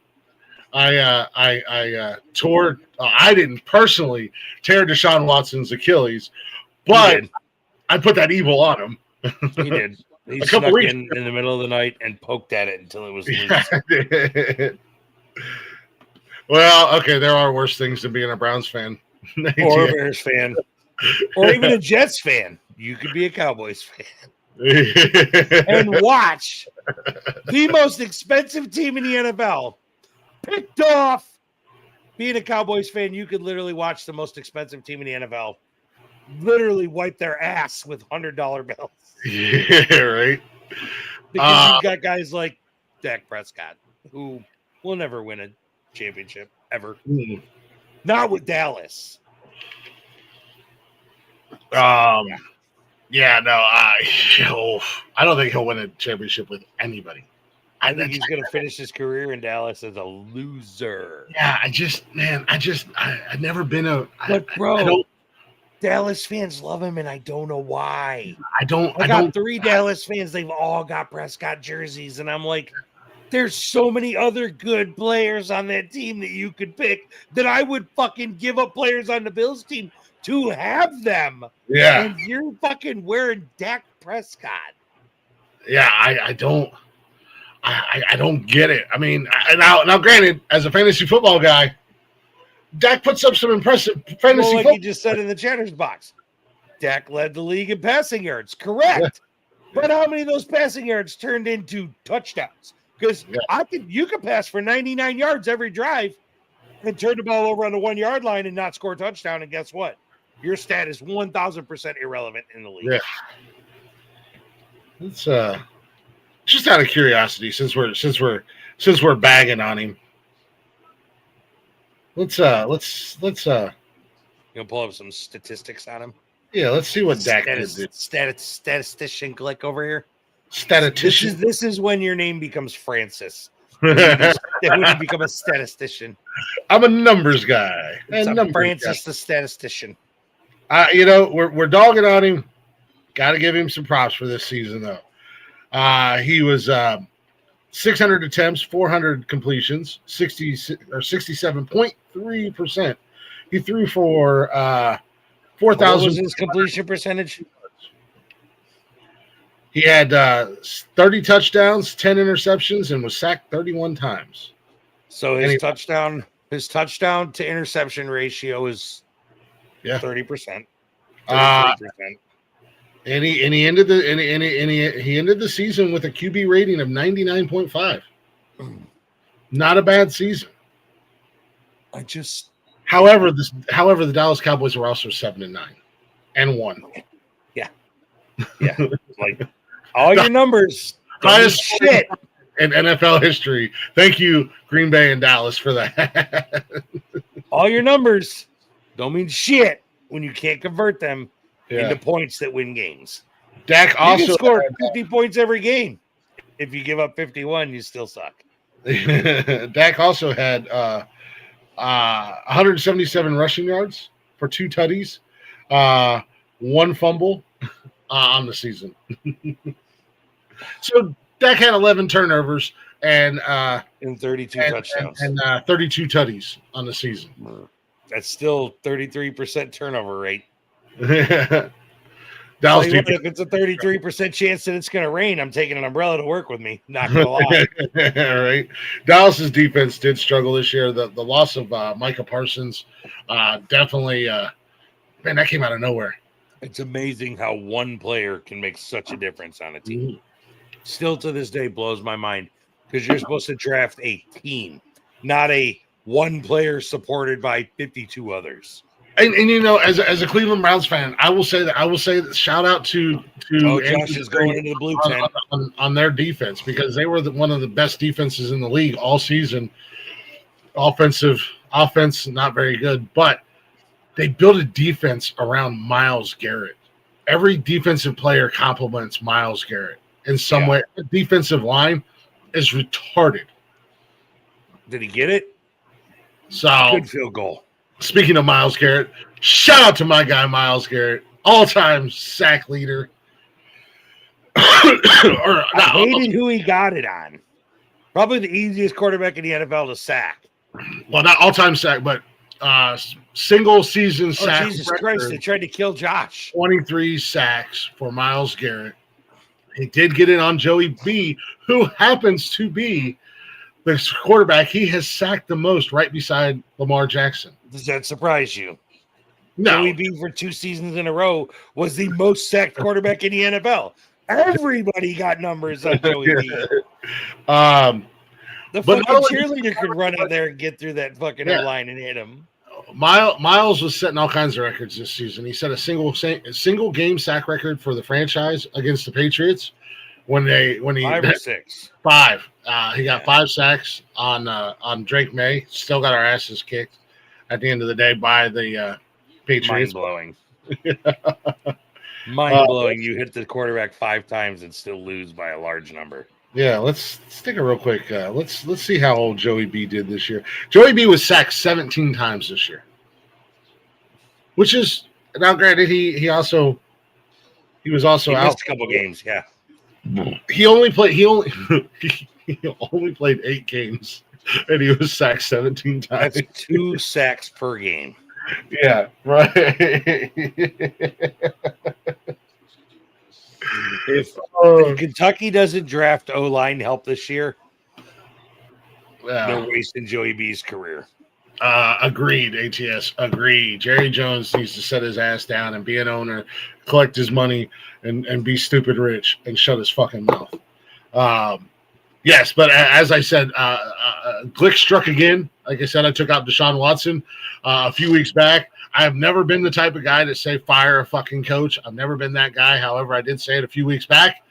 I tore. I didn't personally tear Deshaun Watson's Achilles, but I put that evil on him. He did. He snuck in the middle of the night and poked at it until it was loose. Well, okay, there are worse things than being a Browns fan. Or a Bears fan. Or even a Jets fan. You could be a Cowboys fan. And watch the most expensive team in the NFL picked off. Being a Cowboys fan, you could literally watch the most expensive team in the NFL literally wipe their ass with $100 bills. Yeah, right. Because you've got guys like Dak Prescott, who will never win a championship ever. Not with Dallas. Yeah, no, I don't think he'll win a championship with anybody. I think he's going to finish his career in Dallas as a loser. Yeah, I've never been a. But bro, Dallas fans love him, and I don't know why. I got three Dallas fans. They've all got Prescott jerseys, and I'm like, there's so many other good players on that team that you could pick that I would fucking give up players on the Bills team to have them. Yeah, and you're fucking wearing Dak Prescott. Yeah, I don't get it. I mean, now, granted, as a fantasy football guy, Dak puts up some impressive fantasy like football. He just said in the chatter's box, Dak led the league in passing yards. Correct. Yeah. But how many of those passing yards turned into touchdowns? Because you could pass for 99 yards every drive and turn the ball over on the 1 yard line and not score a touchdown. And guess what? Your stat is 1,000% irrelevant in the league. Yeah. It's just out of curiosity, since we're bagging on him. Let's you gonna pull up some statistics on him? Yeah, let's see what Dak did. Statistician Glick over here. Statistician. This is when your name becomes Francis. When you become a statistician. I'm a numbers guy. It's And a numbers Francis the statistician. We're dogging on him. Got to give him some props for this season, though. He was 600 attempts, 400 completions, 67.3%. He threw for 4,000. What was his completion percentage? He had 30 touchdowns, 10 interceptions, and was sacked 31 times. So his touchdown to interception ratio is 30%. 33%. And he ended the season with a QB rating of 99.5. Not a bad season. However, the Dallas Cowboys were also 7-9 and 1. Yeah. Like all your numbers highest shit in NFL history. Thank you, Green Bay and Dallas, for that. All your numbers don't mean shit when you can't convert them into points that win games. Dak also can score 50 points every game. If you give up 51, you still suck. Dak also had 177 rushing yards for 2 tutties, 1 fumble on the season. So Dak had 11 turnovers and 32 touchdowns and 32 tutties on the season. That's still 33% turnover rate. Dallas if it's a 33% chance that it's going to rain, I'm taking an umbrella to work with me. Not going to lie. Right. Dallas's defense did struggle this year. The loss of Micah Parsons definitely, man, that came out of nowhere. It's amazing how one player can make such a difference on a team. Still to this day blows my mind because you're supposed to draft a team, not a one player supported by 52 others. And as a Cleveland Browns fan, I will say that shout out to Josh is going into the blue tent on their defense because they were one of the best defenses in the league all season. Offense not very good, but they built a defense around Myles Garrett. Every defensive player complements Myles Garrett in some way. The defensive line is retarded. Did he get it? So good field goal. Speaking of Myles Garrett, shout out to my guy Myles Garrett, all-time sack leader. I hated who he got it on. Probably the easiest quarterback in the NFL to sack. Well, not all-time sack, but single season sack. Jesus Christ, they tried to kill Josh. 23 sacks for Myles Garrett. He did get it on Joey B, who happens to be the quarterback he has sacked the most, right beside Lamar Jackson. Does that surprise you? No. Joey B for 2 seasons in a row was the most sacked quarterback in the NFL. Everybody got numbers on Joey B. The fucking cheerleader could run out there and get through that fucking line and hit him. Miles was setting all kinds of records this season. He set a single game sack record for the franchise against the Patriots when he 5 or 6. 5. He got 5 sacks on Drake May. Still got our asses kicked at the end of the day by the Patriots. Mind blowing. You hit the quarterback 5 times and still lose by a large number. Yeah, let's take a real quick. Let's see how old Joey B did this year. Joey B was sacked 17 times this year, which is now granted. He was also missed out a couple games. Yeah, he only played 8 games, and he was sacked 17 times. That's 2 sacks per game. Yeah, right. If Kentucky doesn't draft O-line help this year, they're wasting Joey B's career. Agreed, ATS. Agreed. Jerry Jones needs to set his ass down and be an owner, collect his money, and be stupid rich and shut his fucking mouth. Yes, but as I said, Glick struck again. Like I said, I took out Deshaun Watson a few weeks back. I have never been the type of guy to say fire a fucking coach. I've never been that guy. However, I did say it a few weeks back.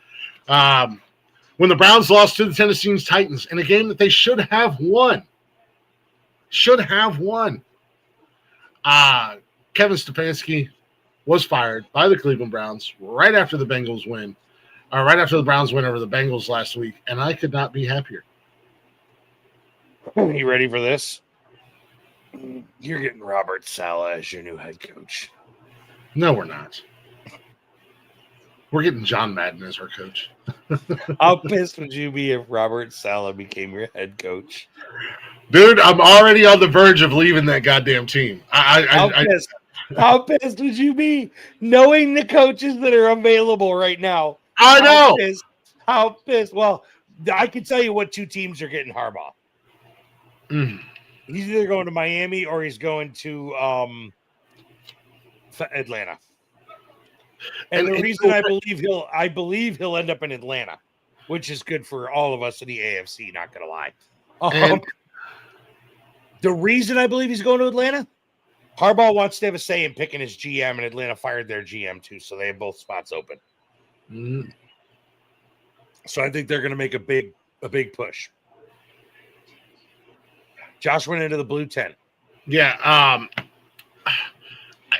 When the Browns lost to the Tennessee Titans in a game that they should have won. Kevin Stefanski was fired by the Cleveland Browns right after the Browns win over the Bengals last week, and I could not be happier. You ready for this? You're getting Robert Saleh as your new head coach. No, we're not. We're getting John Madden as our coach. How pissed would you be if Robert Saleh became your head coach? Dude, I'm already on the verge of leaving that goddamn team. How pissed would you be knowing the coaches that are available right now? I know. How pissed. Well, I can tell you what two teams are getting Harbaugh. He's either going to Miami or he's going to Atlanta. And the reason I believe he'll end up in Atlanta, which is good for all of us in the AFC, not gonna lie. The reason I believe he's going to Atlanta, Harbaugh wants to have a say in picking his GM, and Atlanta fired their GM too, so they have both spots open. So I think they're gonna make a big push. Josh went into the blue tent. Yeah.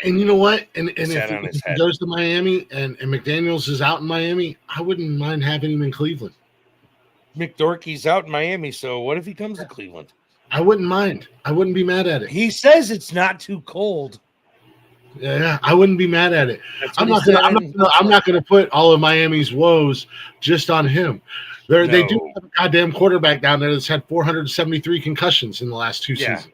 And you know what? And if he goes to Miami and McDaniels is out in Miami, I wouldn't mind having him in Cleveland. McDorky's out in Miami, so what if he comes to Cleveland? I wouldn't mind. I wouldn't be mad at it. He says it's not too cold. Yeah, I wouldn't be mad at it. I'm not gonna put all of Miami's woes just on him. They do have a goddamn quarterback down there that's had 473 concussions in the last two seasons.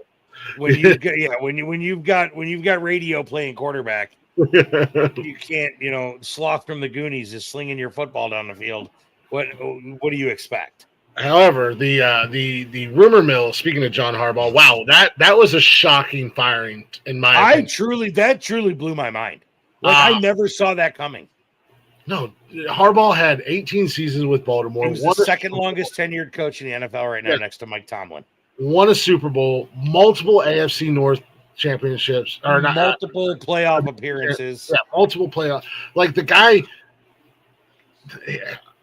When you've got radio playing quarterback, you can't, Sloth from the Goonies is slinging your football down the field. What do you expect? However, the rumor mill, speaking of John Harbaugh, wow, that was a shocking firing in my opinion. That truly blew my mind. I never saw that coming. No, Harbaugh had 18 seasons with Baltimore. He was the second longest tenured coach in the NFL right now, next to Mike Tomlin. Won a Super Bowl, multiple AFC North championships, or not, multiple playoff appearances. Yeah, multiple playoff. Like the guy,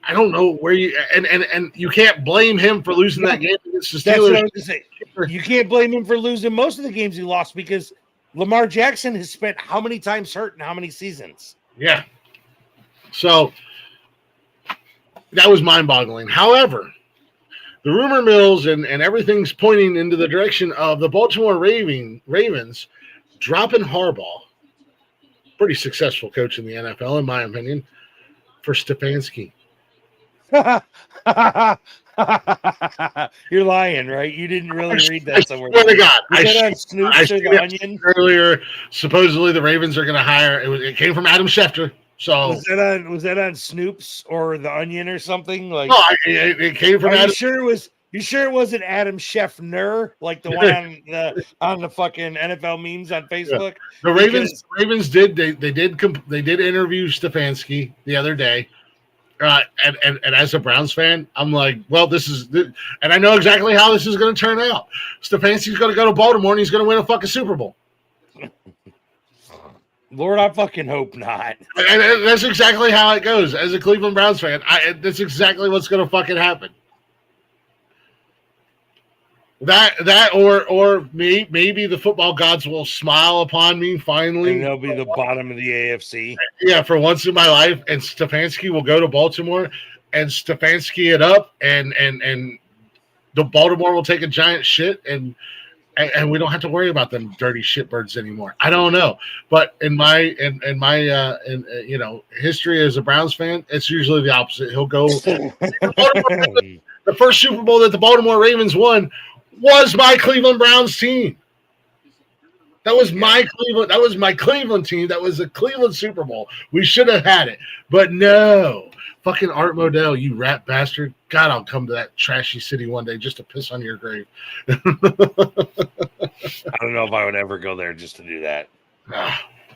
I don't know where you and you can't blame him for losing that game against the Steelers. That's what I was gonna say. You can't blame him for losing most of the games he lost because Lamar Jackson has spent how many times hurt and how many seasons? Yeah. So that was mind-boggling. However, the rumor mills and everything's pointing into the direction of the Baltimore Ravens dropping Harbaugh, pretty successful coach in the NFL, in my opinion, for Stefanski. You're lying, right? You didn't really read that somewhere. Swear to God. I seen the Onion earlier. Supposedly the Ravens are going to hire. It came from Adam Schefter. So was that on Snoop's or the Onion or something? Like, no, it came from. Adam. You sure it wasn't Adam Scheffner, like the one on the fucking NFL memes on Facebook? Yeah. The Ravens did interview Stefanski the other day. And as a Browns fan, I'm like, well, and I know exactly how this is going to turn out. Stefanski's going to go to Baltimore and he's going to win a fucking Super Bowl. Lord, I fucking hope not. And that's exactly how it goes. As a Cleveland Browns fan, that's exactly what's going to fucking happen. That or maybe the football gods will smile upon me finally. And they'll be the bottom of the AFC. Yeah, for once in my life, and Stefanski will go to Baltimore and Stefanski it up, and the Baltimore will take a giant shit, and we don't have to worry about them dirty shitbirds anymore. I don't know, but in my history as a Browns fan, it's usually the opposite. He'll go. The first Super Bowl that the Baltimore Ravens won was my Cleveland Browns team. That was my Cleveland team. That was a Cleveland Super Bowl. We should have had it, but no. Fucking Art Modell, you rat bastard. God, I'll come to that trashy city one day just to piss on your grave. I don't know if I would ever go there just to do that.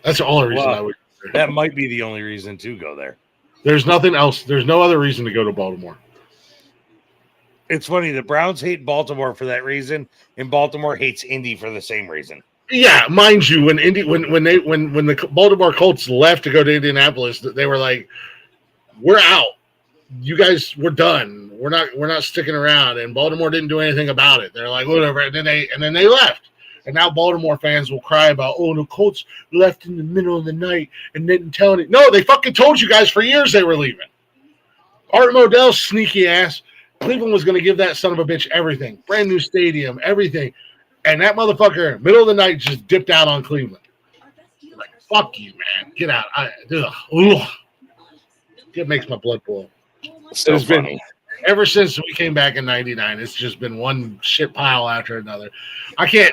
That's the only reason I would. That might be the only reason to go there. There's nothing else. There's no other reason to go to Baltimore. It's funny. The Browns hate Baltimore for that reason, and Baltimore hates Indy for the same reason. Yeah, mind you, when the Baltimore Colts left to go to Indianapolis, they were like, "We're out. You guys, we're done. We're not sticking around." And Baltimore didn't do anything about it. They're like, "Whatever." And then they left. And now Baltimore fans will cry about, "Oh, the Colts left in the middle of the night and didn't tell it." No, they fucking told you guys for years they were leaving. Art Modell's sneaky ass Cleveland was going to give that son of a bitch everything. Brand new stadium, everything. And that motherfucker, middle of the night, just dipped out on Cleveland. Like, fuck you, man. Get out. It makes my blood boil. So it's funny. Been, ever since we came back in 99, it's just been one shit pile after another. I can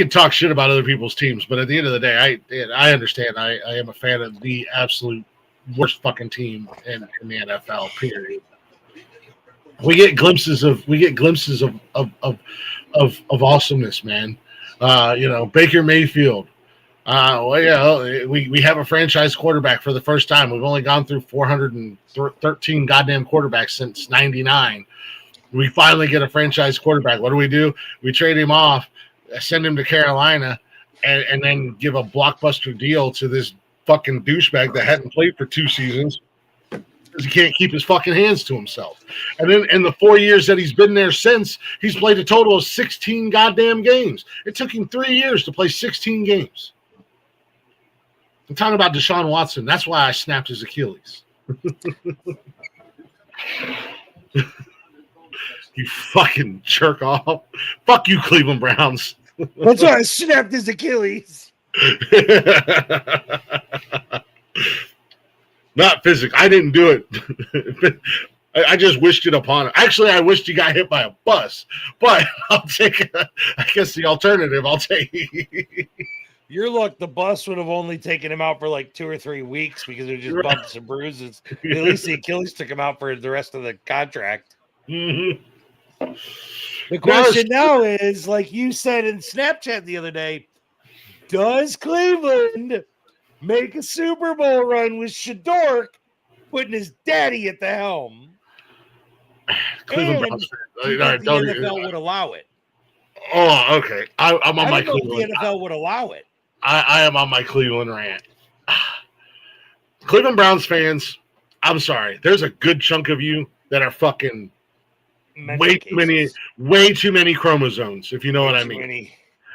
talk shit about other people's teams, but at the end of the day, I understand. I am a fan of the absolute worst fucking team in the NFL, period. We get glimpses of awesomeness, man. Baker Mayfield. We have a franchise quarterback for the first time. We've only gone through 413 goddamn quarterbacks since 99. We finally get a franchise quarterback. What do? We trade him off, send him to Carolina, and then give a blockbuster deal to this fucking douchebag that hadn't played for 2 seasons. He can't keep his fucking hands to himself. And then in the 4 years that he's been there since, he's played a total of 16 goddamn games. It took him 3 years to play 16 games. I'm talking about Deshaun Watson. That's why I snapped his Achilles. You fucking jerk off. Fuck you, Cleveland Browns. That's why I snapped his Achilles. Not physical. I didn't do it. I just wished it upon him. Actually, I wished he got hit by a bus. But I'll take, I guess the alternative, I'll take. Your luck, the bus would have only taken him out for like 2 or 3 weeks because it was just bumps and bruises. At least the Achilles took him out for the rest of the contract. Mm-hmm. The question now is, like you said in Snapchat the other day, does Cleveland make a Super Bowl run with Shadork putting his daddy at the helm? Cleveland and Browns. The NFL would allow it. Oh, okay. I'm on my Cleveland. The NFL would allow it. I am on my Cleveland rant. Cleveland Browns fans, I'm sorry. There's a good chunk of you that are fucking way too many chromosomes, if you know what I mean.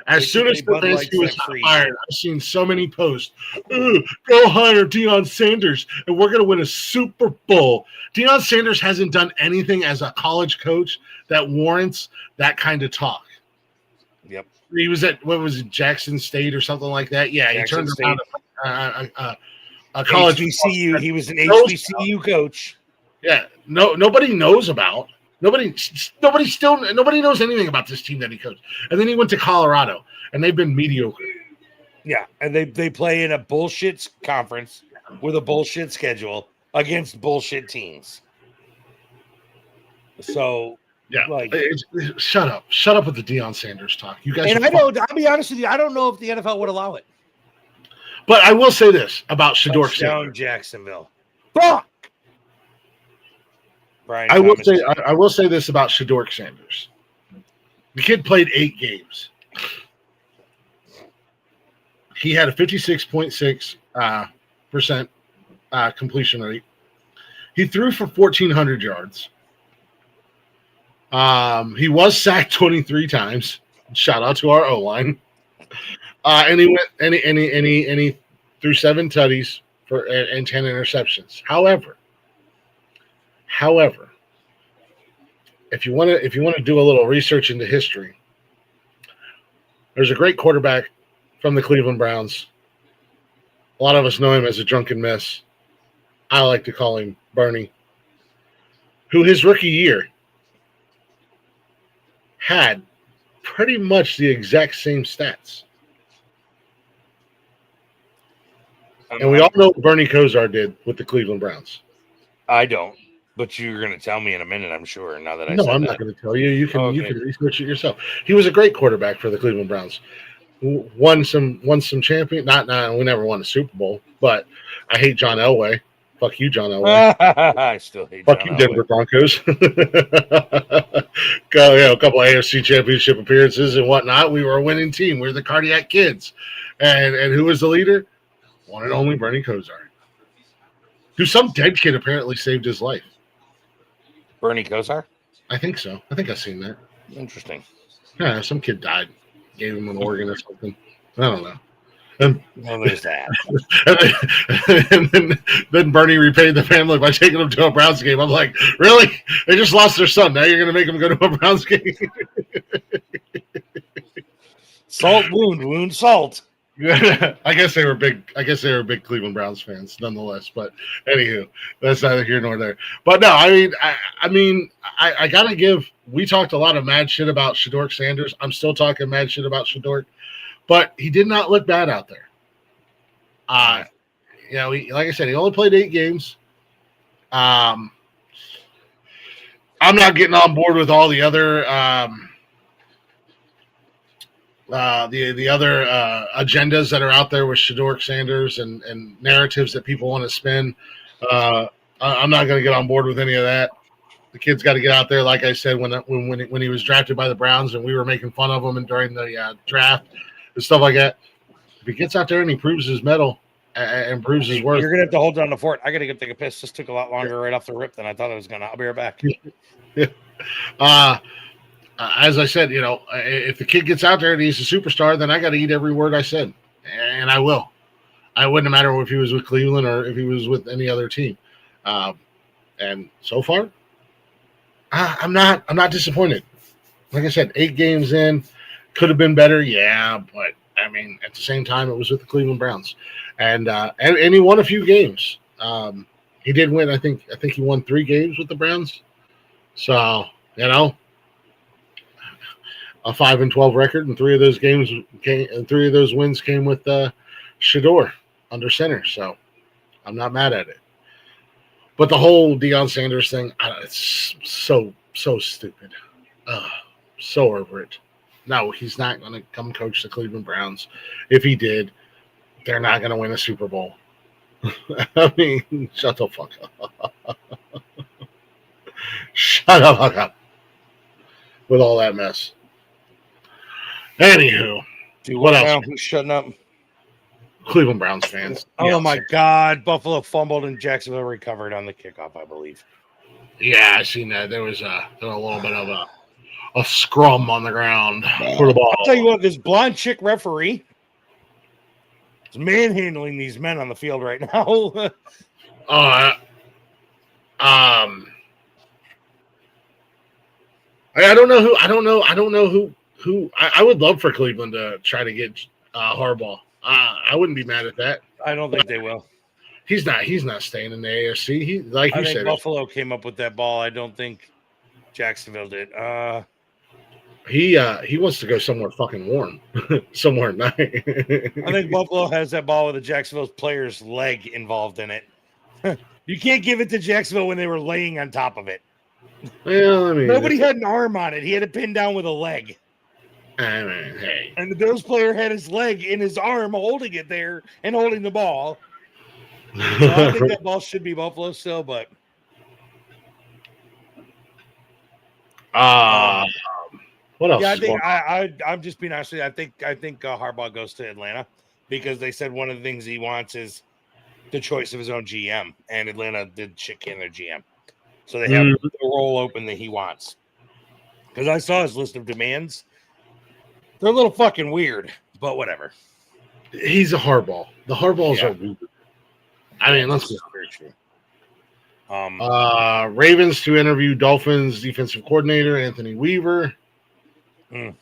As soon as Stefanski was hired, I've seen so many posts. Go hire Deion Sanders, and we're going to win a Super Bowl. Deion Sanders hasn't done anything as a college coach that warrants that kind of talk. Yep. He was at, what was it, Jackson State or something like that? Yeah, Jackson he turned around a college HBCU. He was an HBCU coach. Yeah, nobody knows about. Nobody knows anything about this team that he coached. And then he went to Colorado, and they've been mediocre. Yeah, and they play in a bullshit conference with a bullshit schedule against bullshit teams. So, yeah, like, shut up with the Deion Sanders talk. You guys, and I'll be honest with you, I don't know if the NFL would allow it. But I will say this about Shadork Sanders. Jacksonville. Fuck. Brian I will say this about Shadork Sanders. The kid played 8 games. He had a 56.6% completion rate. He threw for 1,400 yards. He was sacked 23 times. Shout out to our O-line. And he went and he threw 7 tutties and 10 interceptions. However, if you want to do a little research into history, there's a great quarterback from the Cleveland Browns. A lot of us know him as a drunken mess. I like to call him Bernie, who his rookie year had pretty much the exact same stats. And we all know what Bernie Kosar did with the Cleveland Browns. I don't, but you're going to tell me in a minute, I'm sure. Now that I'm not going to tell you. You can research it yourself. He was a great quarterback for the Cleveland Browns. Won some champion. Not we never won a Super Bowl, but I hate John Elway. Fuck you, John Elway. I still hate. Fuck you, Denver Broncos. A couple of AFC Championship appearances and whatnot. We were a winning team. We were the Cardiac Kids, and who was the leader? One and only Bernie Kosar, who some dead kid apparently saved his life. Bernie Kosar? I think so. I think I've seen that. Interesting. Yeah, some kid died. Gave him an organ or something. I don't know. And, Well, there's that. and then Bernie repaid the family by taking them to a Browns game. I'm like, really? They just lost their son. Now you're going to make them go to a Browns game? Salt wound salt. I guess they were big Cleveland Browns fans, nonetheless. But anywho, that's neither here nor there. But no, I gotta give. We talked a lot of mad shit about Shedork Sanders. I'm still talking mad shit about Shedork, but he did not look bad out there. Like I said, he only played 8 games. I'm not getting on board with all the other. The other agendas that are out there with Shedork Sanders and narratives that people want to spin. I'm not going to get on board with any of that. The kid's got to get out there, like I said, when he was drafted by the Browns and we were making fun of him and during the draft and stuff like that. If he gets out there and he proves his mettle and proves his worth, you're going to have to hold down the fort. I got to go take a piss. This took a lot longer right off the rip than I thought it was going to. I'll be right back. As I said, if the kid gets out there and he's a superstar, then I got to eat every word I said, and I will. I wouldn't matter if he was with Cleveland or if he was with any other team. And so far, I'm not disappointed. Like I said, 8 games in, could have been better, yeah, but I mean, at the same time, it was with the Cleveland Browns, and he won a few games. He did win. I think he won 3 games with the Browns. So a 5-12 record, and 3 of those games came, and 3 of those wins came with Shedeur under center. So I'm not mad at it. But the whole Deion Sanders thing, it's so stupid. So over it. No, he's not going to come coach the Cleveland Browns. If he did, they're not going to win a Super Bowl. I mean, shut the fuck up. Shut the fuck up with all that mess. Anywho, what else? Who's shutting up? Cleveland Browns fans. Oh my God! Buffalo fumbled and Jacksonville recovered on the kickoff, I believe. Yeah, I seen that. There was a little bit of a scrum on the ground for the ball. I'll tell you what, this blonde chick referee is manhandling these men on the field right now. I don't know who. I would love for Cleveland to try to get Harbaugh. I wouldn't be mad at that. I don't think they will. He's not staying in the AFC. I think Buffalo came up with that ball. I don't think Jacksonville did. He wants to go somewhere fucking warm, somewhere nice. I think Buffalo has that ball with the Jacksonville player's leg involved in it. You can't give it to Jacksonville when they were laying on top of it. Well, I mean, nobody had an arm on it. He had it pinned down with a leg. I mean, hey. And the Bills player had his leg in his arm holding it there and holding the ball. So I think that ball should be Buffalo still, but what else? Yeah, I'm just being honest with you. I think Harbaugh goes to Atlanta because they said one of the things he wants is the choice of his own GM, and Atlanta did shit can their GM. So they have the role open that he wants. Because I saw his list of demands. They're a little fucking weird, but whatever. He's a Harbaugh. The Harbaughs are weird. I mean, let's be honest. Ravens to interview Dolphins defensive coordinator Anthony Weaver.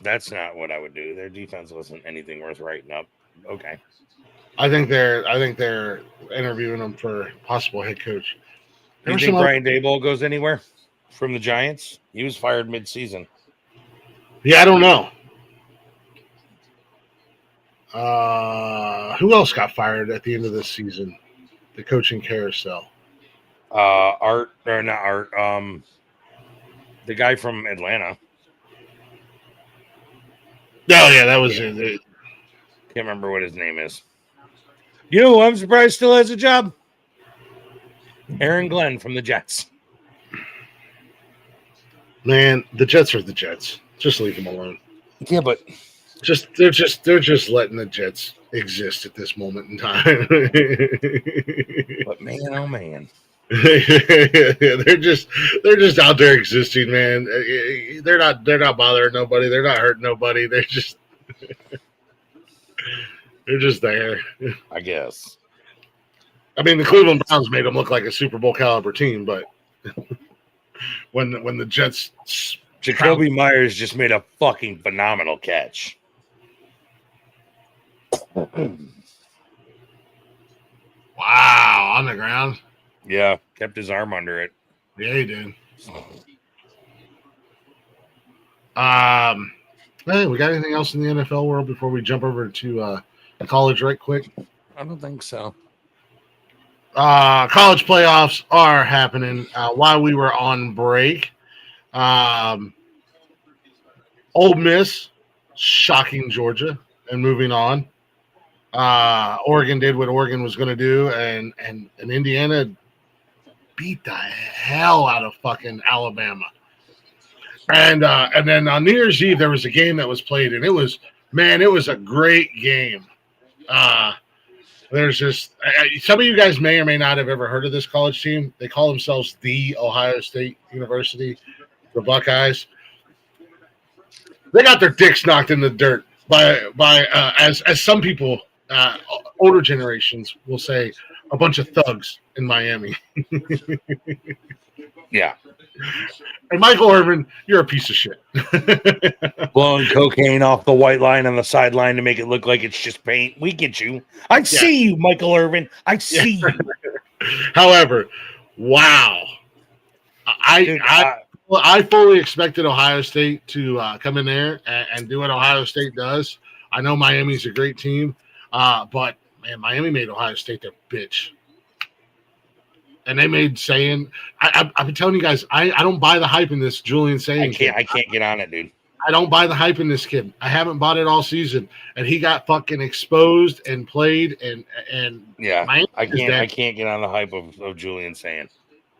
That's not what I would do. Their defense wasn't anything worth writing up. Okay. I think they're interviewing him for possible head coach. Do you think Brian Daboll goes anywhere from the Giants? He was fired mid-season. Yeah, I don't know. Who else got fired at the end of this season? The coaching carousel. The guy from Atlanta. Oh yeah, that was it. Can't remember what his name is. You know who I'm surprised still has a job? Aaron Glenn from the Jets. Man, the Jets are the Jets. Just leave them alone. Yeah, but they're just letting the Jets exist at this moment in time. But man, oh man. they're just out there existing, man. They're not bothering nobody. They're not hurting nobody. They're just They're just there. I guess. I mean, the Cleveland Browns made them look like a Super Bowl caliber team, but when the Jets, Jacoby Myers just made a fucking phenomenal catch. Wow, on the ground. Yeah, kept his arm under it. Yeah, he did. Hey, we got anything else in the NFL world before we jump over to college right quick? I don't think so. College playoffs are happening while we were on break. Ole Miss shocking Georgia and moving on. Oregon did what Oregon was going to do, and Indiana beat the hell out of fucking Alabama. And then on New Year's Eve there was a game that was played, and it was a great game. There's just some of you guys may or may not have ever heard of this college team. They call themselves the Ohio State University, the Buckeyes. They got their dicks knocked in the dirt by as some people, older generations will say, a bunch of thugs in Miami. Yeah. And Michael Irvin, you're a piece of shit. Blowing cocaine off the white line on the sideline to make it look like it's just paint. We get you. I see you, Michael Irvin. I see you. However, wow. I fully expected Ohio State to come in there and do what Ohio State does. I know Miami's a great team, but, man, Miami made Ohio State their bitch. And they made Sayin. I've been telling you guys, I don't buy the hype in this Julian Sayin. I can't get on it, dude. I don't buy the hype in this kid. I haven't bought it all season, and he got fucking exposed and played. And yeah, I can't get on the hype of Julian Sayin.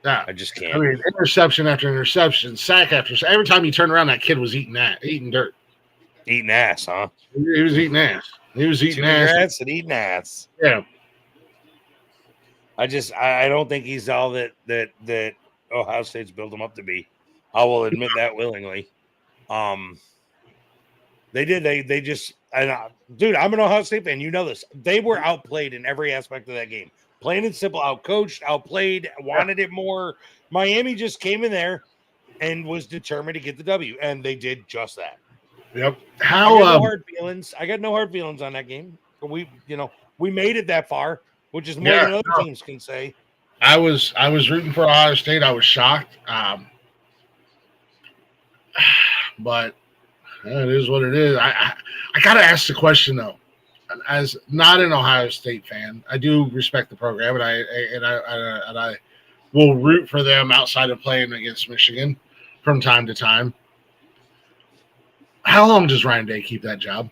Yeah, I just can't. I mean, interception after interception, sack after sack. Every time you turn around, that kid was eating dirt, eating ass, huh? He was eating ass. He was eating ass and eating ass. Yeah. I don't think he's all that Ohio State's built him up to be. I will admit that willingly. They just dude, I'm an Ohio State fan. You know this. They were outplayed in every aspect of that game. Plain and simple, outcoached, outplayed, wanted it more. Miami just came in there and was determined to get the W, and they did just that. Yep. I got no hard feelings. I got no hard feelings on that game. We made it that far, which is more than other teams can say. I was rooting for Ohio State. I was shocked. But it is what it is. I gotta ask the question though. As not an Ohio State fan, I do respect the program, and I will root for them outside of playing against Michigan from time to time. How long does Ryan Day keep that job?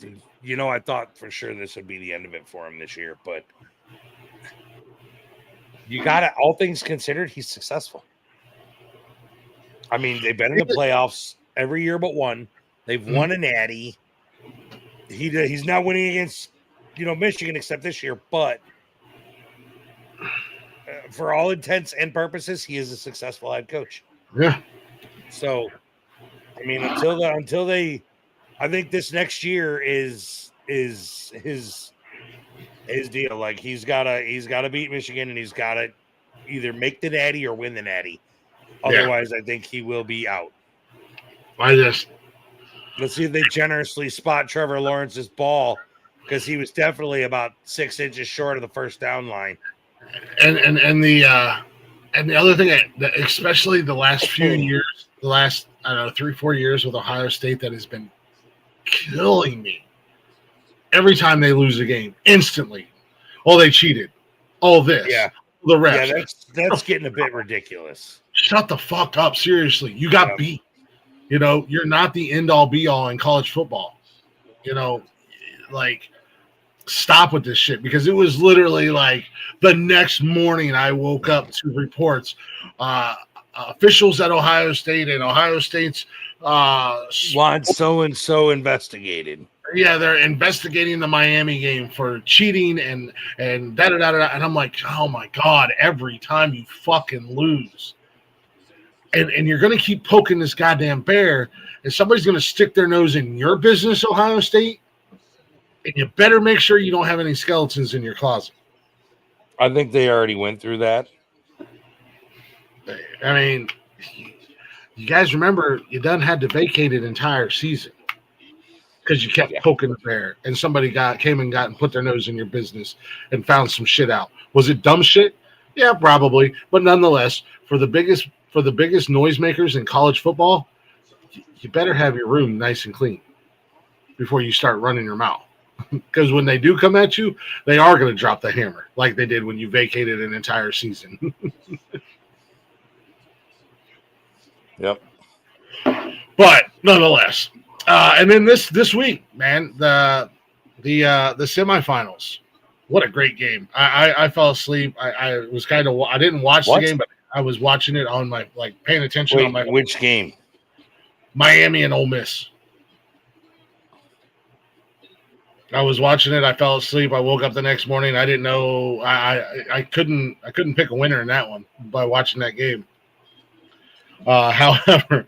Dude, I thought for sure this would be the end of it for him this year, but you got to, all things considered, he's successful. I mean, they've been in the playoffs every year but one. They've won a natty. He's not winning against, Michigan except this year, but for all intents and purposes, he is a successful head coach. Yeah. So, I mean, until they, I think this next year is his deal. Like he's gotta beat Michigan, and he's gotta either make the natty or win the natty. Otherwise, I think he will be out. Let's see if they generously spot Trevor Lawrence's ball, because he was definitely about 6 inches short of the first down line. And the other thing, especially the last few years, the last 3-4 years with Ohio State, that has been killing me. Every time they lose a game, instantly, they cheated. All this, the refs. Yeah, that's getting a bit ridiculous. Shut the fuck up! Seriously, you got beat. You're not the end-all be-all in college football. Stop with this shit, because it was literally like the next morning I woke up to reports. Officials at Ohio State and Ohio State's want so-and-so investigated. Yeah, they're investigating the Miami game for cheating and da-da-da-da-da. And I'm like, oh, my God, every time you fucking lose. And you're going to keep poking this goddamn bear, and somebody's going to stick their nose in your business, Ohio State? And you better make sure you don't have any skeletons in your closet. I think they already went through that. I mean, you guys remember you done had to vacate an entire season because you kept poking the bear, and somebody came and put their nose in your business and found some shit out. Was it dumb shit? Yeah, probably, but nonetheless, for the biggest noisemakers in college football, you better have your room nice and clean before you start running your mouth. Because when they do come at you, they are going to drop the hammer like they did when you vacated an entire season. Yep. But nonetheless, and then this week, man, the semifinals. What a great game! I fell asleep. I was I didn't watch the game, but I was watching it on my paying attention on my. Which game? Miami and Ole Miss. I was watching it. I fell asleep. I woke up the next morning. I didn't know. I couldn't pick a winner in that one by watching that game. However,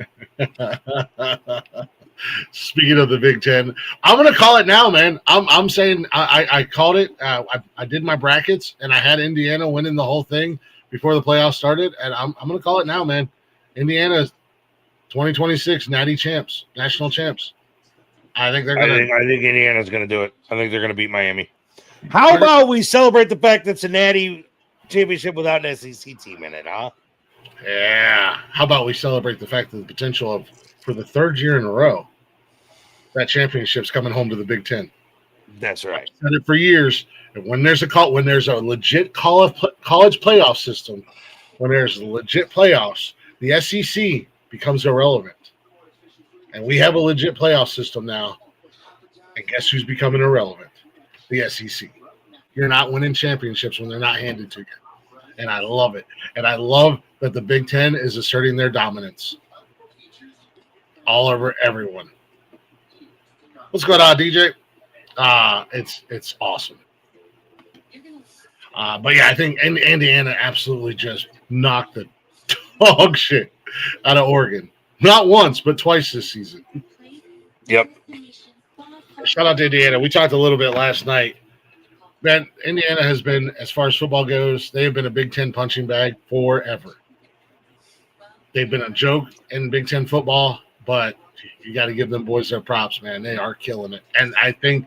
speaking of the Big Ten, I'm going to call it now, man. I'm saying I called it. I did my brackets, and I had Indiana winning the whole thing before the playoffs started, and I'm going to call it now, man. Indiana 2026 national champs. I think they're going to. I think Indiana's going to do it. I think they're going to beat Miami. How about we celebrate the fact that it's a natty championship without an SEC team in it, huh? Yeah. How about we celebrate the fact that the potential of, for the third year in a row, that championship's coming home to the Big Ten. That's right. I've said it for years. And when there's a legit college playoff system, when there's legit playoffs, the SEC becomes irrelevant. And we have a legit playoff system now. And guess who's becoming irrelevant? The SEC. You're not winning championships when they're not handed to you. And I love it. And I love that the Big Ten is asserting their dominance all over everyone. What's going on, DJ? It's awesome. But yeah, I think Indiana absolutely just knocked the dog shit out of Oregon. Not once, but twice this season. Yep. Shout out to Indiana. We talked a little bit last night. Man, Indiana has been, as far as football goes, they have been a Big Ten punching bag forever. They've been a joke in Big Ten football, but you got to give them boys their props, man. They are killing it. And I think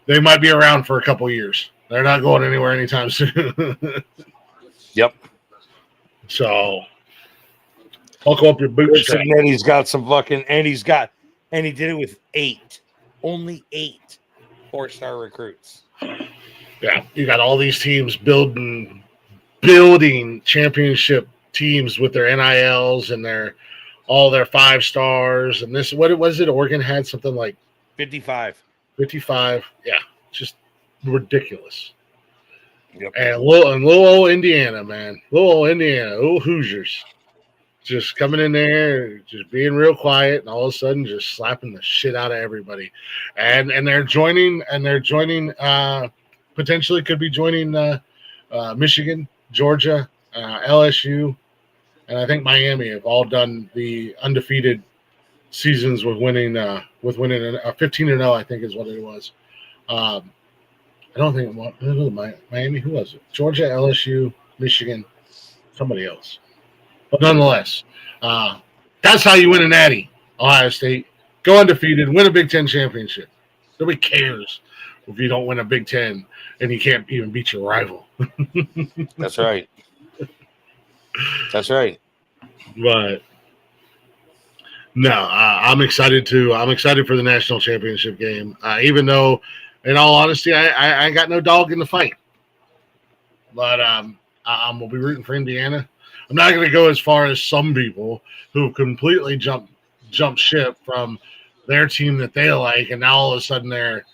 they might be around for a couple of years. They're not going anywhere anytime soon. Yep. So, buckle up your boots. And then he's got some fucking, and he did it with only 8 4-star recruits. Yeah, you got all these teams building championship teams with their NILs and all their 5 stars. And this, what was it? Oregon had something like 55. Yeah, just ridiculous. Yep. And little old Indiana, man. Little Hoosiers. Just coming in there, just being real quiet, and all of a sudden just slapping the shit out of everybody. And they're joining potentially could be joining Michigan, Georgia, LSU, and I think Miami have all done the undefeated seasons with winning a 15-0, I think is what it was. I don't think it was Miami. Who was it? Georgia, LSU, Michigan, somebody else. But nonetheless, that's how you win a natty, Ohio State. Go undefeated, win a Big Ten championship. Nobody cares if you don't win a Big Ten and you can't even beat your rival. That's right. That's right. But no, I'm excited for the national championship game. Even though, in all honesty, I ain't got no dog in the fight. But I'm gonna be rooting for Indiana. I'm not going to go as far as some people who completely jump ship from their team that they like, and now all of a sudden they're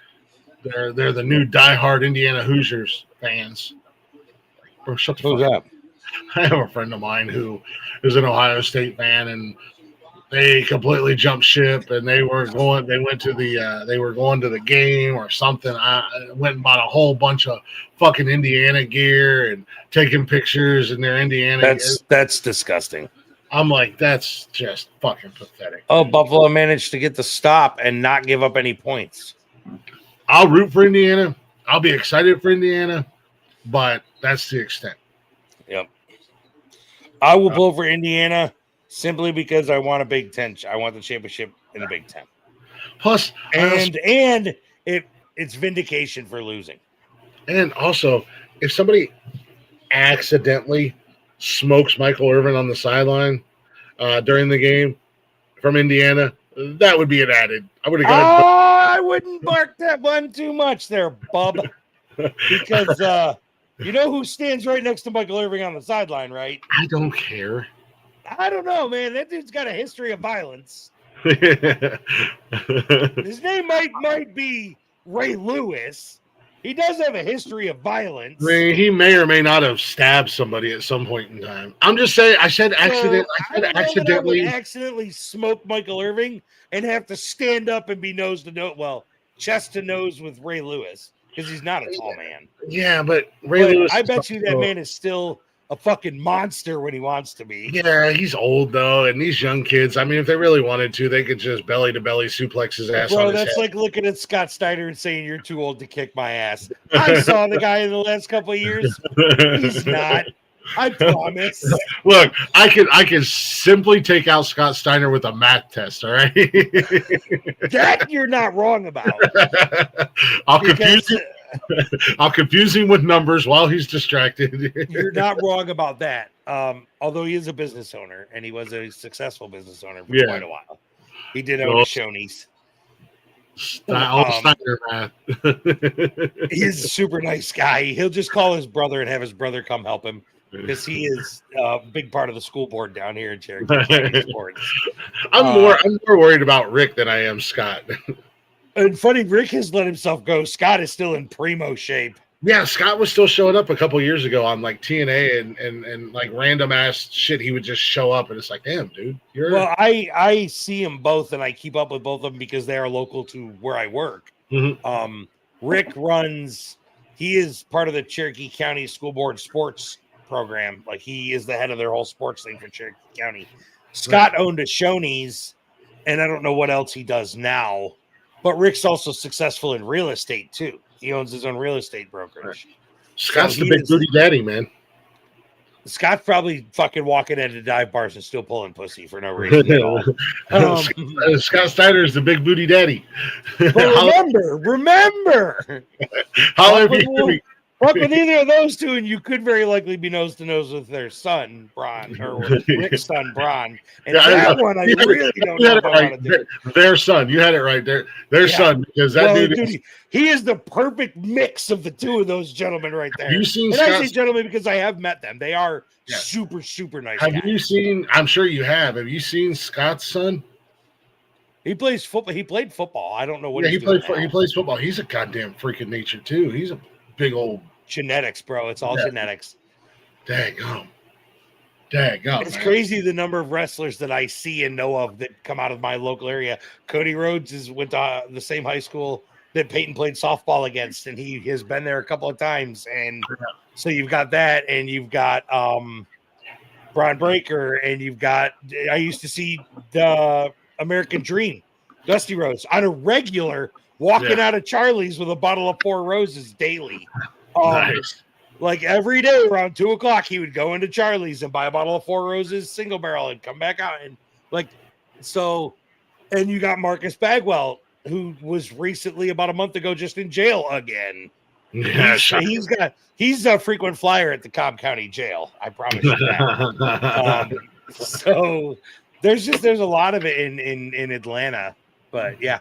the new diehard Indiana Hoosiers fans. Bro, shut the fuck up. I have a friend of mine who is an Ohio State fan, and they completely jumped ship, and they were going to the game or something. I went and bought a whole bunch of fucking Indiana gear and taking pictures in their Indiana. That's disgusting. I'm like, that's just fucking pathetic. Oh, Buffalo managed to get the stop and not give up any points. I'll root for Indiana. I'll be excited for Indiana, but that's the extent. Yep. I will pull for Indiana simply because I want a Big Ten. I want the championship in the Big Ten. Plus, And it's vindication for losing. And also, if somebody accidentally smokes Michael Irvin on the sideline during the game from Indiana, that would be an added. I wouldn't bark that one too much there, bub. Because you know who stands right next to Michael Irving on the sideline, right? I don't care. I don't know, man. That dude's got a history of violence. His name might be Ray Lewis. He does have a history of violence. I mean, he may or may not have stabbed somebody at some point in time. I'm just saying. I said accident. I said accidentally. I would accidentally smoke Michael Irving and have to stand up and be nose to nose, chest to nose with Ray Lewis because he's not a tall man. Yeah, but Lewis. I bet you that man is still a fucking monster when he wants to be. Yeah, he's old though, and these young kids. I mean, if they really wanted to, they could just belly to belly suplex his ass. Bro, on his that's head. like looking at Scott Steiner and saying you're too old to kick my ass. I saw the guy in the last couple of years. He's not. I promise. Look, I can simply take out Scott Steiner with a math test. All right, that you're not wrong about. I'll confuse him with numbers while he's distracted. You're not wrong about that. Although he is a business owner, and he was a successful business owner for quite a while. He did own a Shoney's. Steiner math. He's a super nice guy. He'll just call his brother and have his brother come help him because he is a big part of the school board down here in Cherokee County Sports. I'm more worried about Rick than I am Scott. And funny, Rick has let himself go. Scott is still in primo shape. Yeah, Scott was still showing up a couple years ago on like TNA and like random ass shit. He would just show up, and it's like, damn, dude. Well, I see them both, and I keep up with both of them because they are local to where I work. Mm-hmm. Rick runs. He is part of the Cherokee County School Board sports program. Like he is the head of their whole sports thing for Cherokee County. Scott owned a Shoney's, and I don't know what else he does now. But Rick's also successful in real estate too. He owns his own real estate brokerage. Scott's the big booty daddy, man. Scott's probably fucking walking into dive bars and still pulling pussy for no reason at all. Scott Steiner is the big booty daddy. But remember. Fuck with either of those two, and you could very likely be nose to nose with their son, Bron, or Rick's son, Bron. And that one, I really don't know if I want to do. Their son, you had it right there. Their son, because that dude, he is the perfect mix of the two of those gentlemen right there. Have you seen and I say gentlemen because I have met them. They are super, super nice. Have you seen? I'm sure you have. Have you seen Scott's son? He plays football. He played football. I don't know what he plays football. He's a goddamn freaking nature too. He's a big old genetics, bro. It's all genetics. Daggone. It's crazy the number of wrestlers that I see and know of that come out of my local area. Cody Rhodes went to the same high school that Peyton played softball against, and he has been there a couple of times. And so you've got that, and you've got Braun Breaker, and you've got I used to see the American Dream, Dusty Rhodes, on a regular walking out of Charlie's with a bottle of Four Roses daily. Nice. Like every day around 2:00, he would go into Charlie's and buy a bottle of Four Roses single barrel and come back out. And like, so, and you got Marcus Bagwell, who was recently about a month ago just in jail again. Yeah, he's a frequent flyer at the Cobb County Jail. I promise you that. So there's a lot of it in Atlanta, but yeah.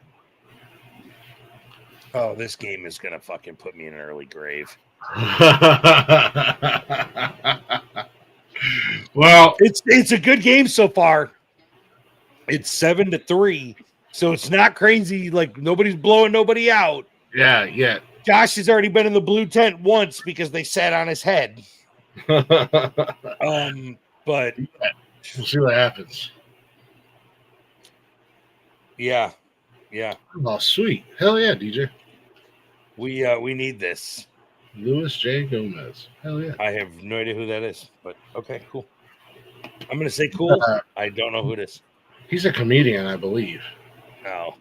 Oh, this game is gonna fucking put me in an early grave. Well, it's a good game so far. It's 7-3, so it's not crazy. Like nobody's blowing nobody out. Yeah. Josh has already been in the blue tent once because they sat on his head. But we'll see what happens. Yeah. Oh, sweet. Hell yeah, DJ. We need this. Louis J. Gomez. Hell yeah. I have no idea who that is, but okay, cool. I'm gonna say cool. I don't know who it is. He's a comedian, I believe. No.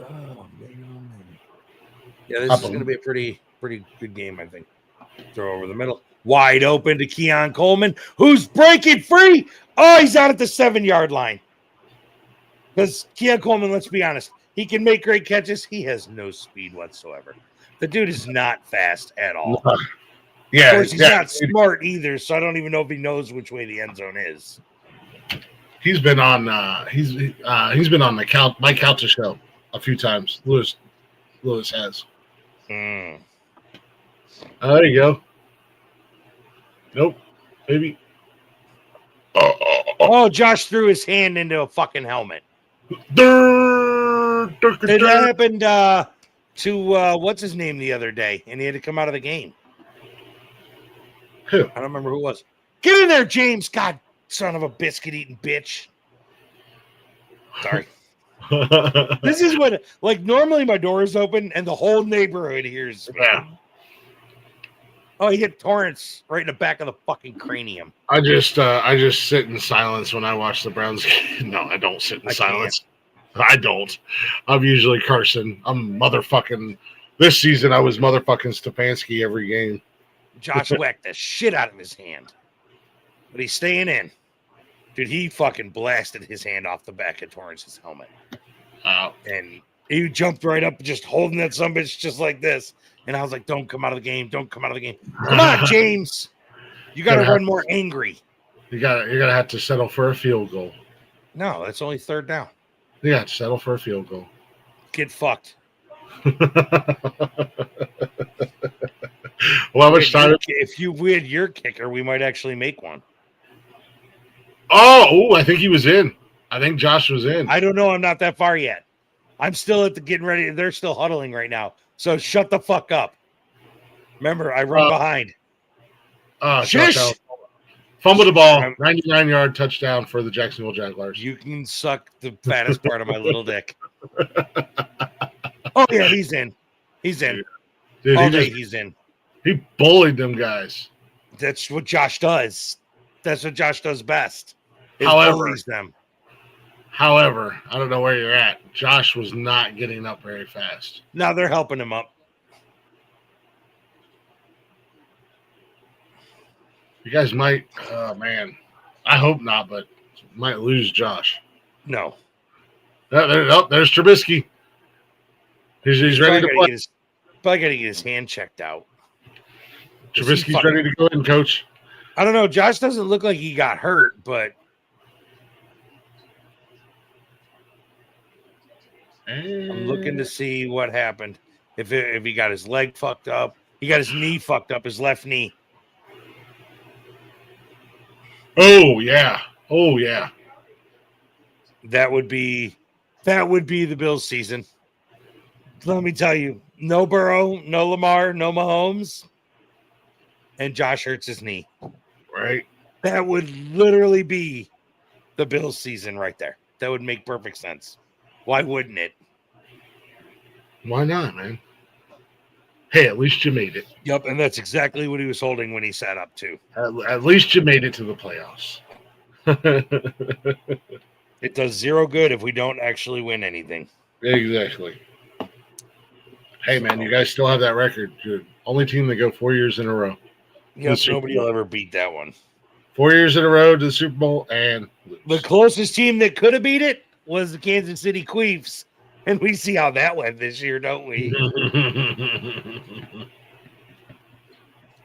Oh, man. Yeah, this is going to be a pretty good game, I think. Throw over the middle. Wide open to Keon Coleman, who's breaking free. Oh, he's out at the 7-yard line. Because Keon Coleman, let's be honest, he can make great catches. He has no speed whatsoever. The dude is not fast at all. Yeah, of course, he's not smart either, so I don't even know if he knows which way the end zone is. He's been on he's been on the Mike Calta show a few times. Lewis has. There you go. Nope. Maybe. Oh, Josh threw his hand into a fucking helmet. It happened to what's his name the other day, and he had to come out of the game. Who? I don't remember who it was. Get in there, James. God, son of a biscuit-eating bitch. Sorry. This is what, like, normally my door is open and the whole neighborhood hears me. Yeah. Oh, he hit Torrance right in the back of the fucking cranium. I just sit in silence when I watch the Browns. No, I don't sit in silence. I don't. I'm usually cursing. I'm motherfucking. This season, I was motherfucking Stefanski every game. Josh whacked the shit out of his hand, but he's staying in. Dude, he fucking blasted his hand off the back of Torrance's helmet. And he jumped right up, just holding that sumbitch just like this. And I was like, don't come out of the game. Don't come out of the game. Come on, James. You got to run more angry. You're gonna have to settle for a field goal. No, that's only third down. Yeah, settle for a field goal. Get fucked. Well, how much time? If you win your kicker, we might actually make one. Oh, I think he was in. I think Josh was in. I don't know. I'm not that far yet. I'm still at the getting ready. They're still huddling right now. So shut the fuck up. Remember, I run behind. Shush! Fumble the ball. 99-yard touchdown for the Jacksonville Jaguars. You can suck the fattest part of my little dick. Oh, yeah, he's in. He's in. Dude, all day he's in. He bullied them guys. That's what Josh does. That's what Josh does best. Bullies them. However, I don't know where you're at. Josh was not getting up very fast. Now they're helping him up. You guys might, man, I hope not, but might lose Josh. No. There's Trubisky. He's ready to play. Probably got to get his hand checked out. Trubisky's ready to go in, coach. I don't know. Josh doesn't look like he got hurt, but I'm looking to see what happened. If he got his leg fucked up, he got his knee fucked up, his left knee. Oh yeah. That would be the Bills season. Let me tell you, no Burrow, no Lamar, no Mahomes, and Josh hurts his knee. Right. That would literally be the Bills season right there. That would make perfect sense. Why wouldn't it? Why not, man? Hey, at least you made it. Yep, and that's exactly what he was holding when he sat up too. At least you made it to the playoffs. It does zero good if we don't actually win anything. Exactly. Hey, man, you guys still have that record. You're the only team that go 4 years in a row. Yes, nobody will ever beat that one. 4 years in a row to the Super Bowl and lose. The closest team that could have beat it was the Kansas City Chiefs. And we see how that went this year, don't we?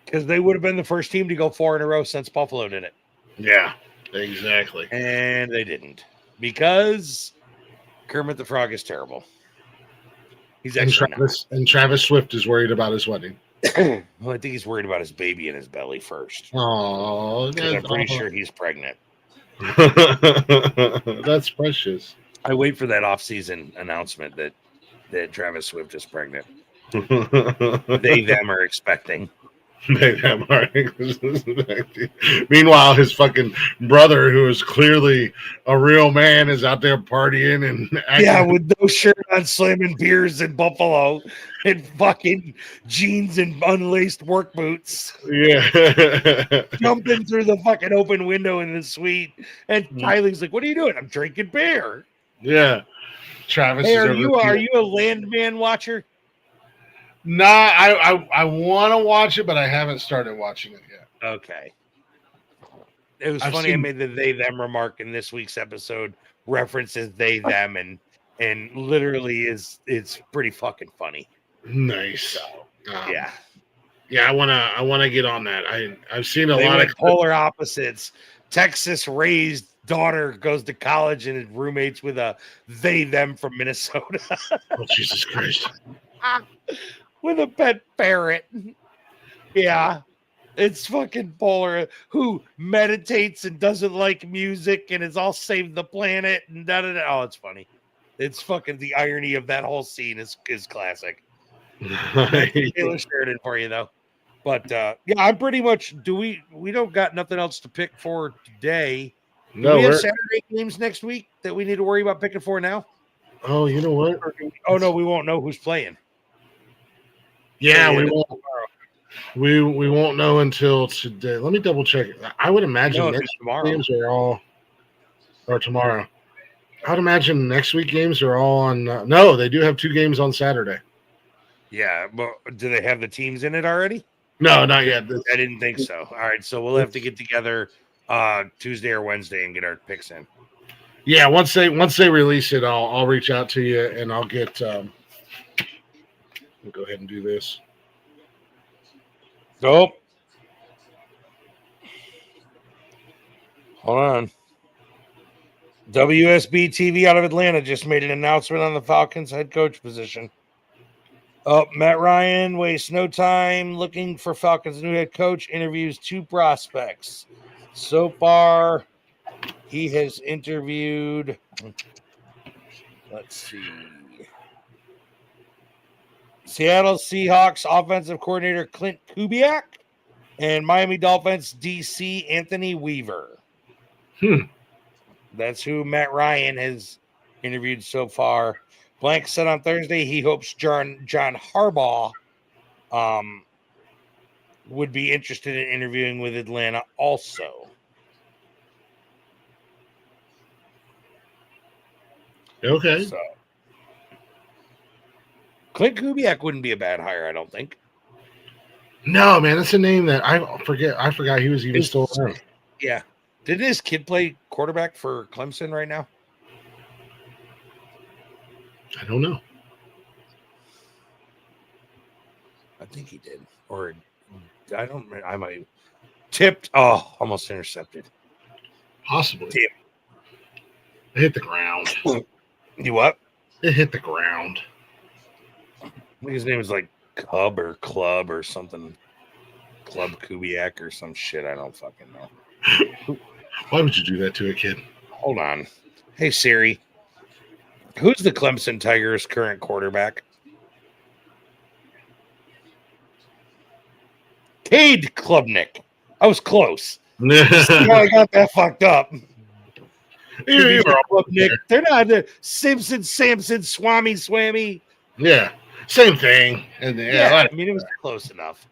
Because they would have been the first team to go 4 in a row since Buffalo did it. Yeah, exactly. And they didn't. Because Kermit the Frog is terrible. He's actually and Travis Swift is worried about his wedding. Well, I think he's worried about his baby in his belly first. Oh, I'm pretty sure he's pregnant. That's precious. I wait for that off-season announcement that Travis Swift is pregnant. They, them are expecting. Meanwhile, his fucking brother, who is clearly a real man, is out there partying and acting. with no shirt on, slamming beers in Buffalo, and fucking jeans and unlaced work boots. Yeah, jumping through the fucking open window in the suite. And Tylee's like, "What are you doing?" "I'm drinking beer." Yeah. Travis. Hey, is are over you a Landman watcher? Nah, I want to watch it, but I haven't started watching it yet. Okay. It was I've funny. I seen- made the they them remark in this week's episode, references they them, and literally it's pretty fucking funny. Nice. Yeah. Yeah, I wanna get on that. I've seen a They lot went of polar opposites. Texas raised daughter goes to college and is roommates with a they them from Minnesota oh, Jesus Christ. with a pet parrot. Yeah. It's fucking polar. Who meditates and doesn't like music and is all save the planet and da da da. Oh, it's funny. It's fucking the irony of that whole scene is classic. Taylor Sheridan for you though. But yeah, I'm pretty much. We don't got nothing else to pick for today. Do No, we have we're Saturday games next week that we need to worry about picking for now? oh, you know what? Oh no, we won't know who's playing. Yeah, we Yeah. won't. We won't know until today. Let me double check. I would imagine No, next tomorrow. games are all or tomorrow. I would imagine next week games are all on. No, they do have 2 games on Saturday. Yeah, but do they have the teams in it already? No, not yet. I didn't think so. All right, so we'll have to get together Tuesday or Wednesday and get our picks in. Yeah, once they release it, I'll reach out to you and I'll get. We'll go ahead and do this. Nope. Hold on. WSB TV out of Atlanta just made an announcement on the Falcons head coach position. Oh, Matt Ryan wastes no time looking for Falcons' new head coach. Interviews 2 prospects. So far, he has interviewed. Let's see. Seattle Seahawks offensive coordinator Clint Kubiak and Miami Dolphins DC Anthony Weaver. That's who Matt Ryan has interviewed so far. Blank said on Thursday he hopes John Harbaugh would be interested in interviewing with Atlanta also. Okay. So, Clint Kubiak wouldn't be a bad hire, I don't think. No, man, that's a name that I forgot he was even still around. Yeah. Didn't his kid play quarterback for Clemson right now? I don't know. I think he did. Or I don't. I might tipped. Oh, almost intercepted. Possibly. Damn. It hit the ground. You what? It hit the ground. I think his name is like Cub or Club or something. Club Kubiak or some shit. I don't fucking know. Why would you do that to a kid? Hold on. Hey Siri. Who's the Clemson Tigers' current quarterback? Cade Klubnik. I was close. I got that fucked up. You were all Klubnik. They're not the Simpson, Samson, Swammy. Yeah, same thing. And Yeah, I mean it was close enough.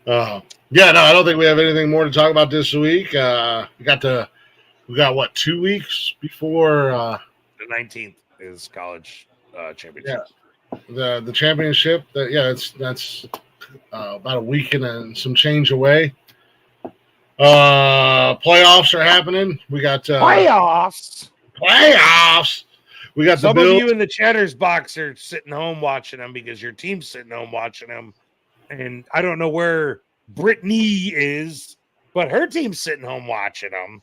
Yeah, no, I don't think we have anything more to talk about this week. We got what, 2 weeks before The 19th is college championship. Yeah, the championship. That's about a week and some change away. Playoffs are happening. We got Playoffs. We got Some the Bills. of you in the Chatters box are sitting home watching them because your team's sitting home watching them. And I don't know where Brittany is, but her team's sitting home watching them.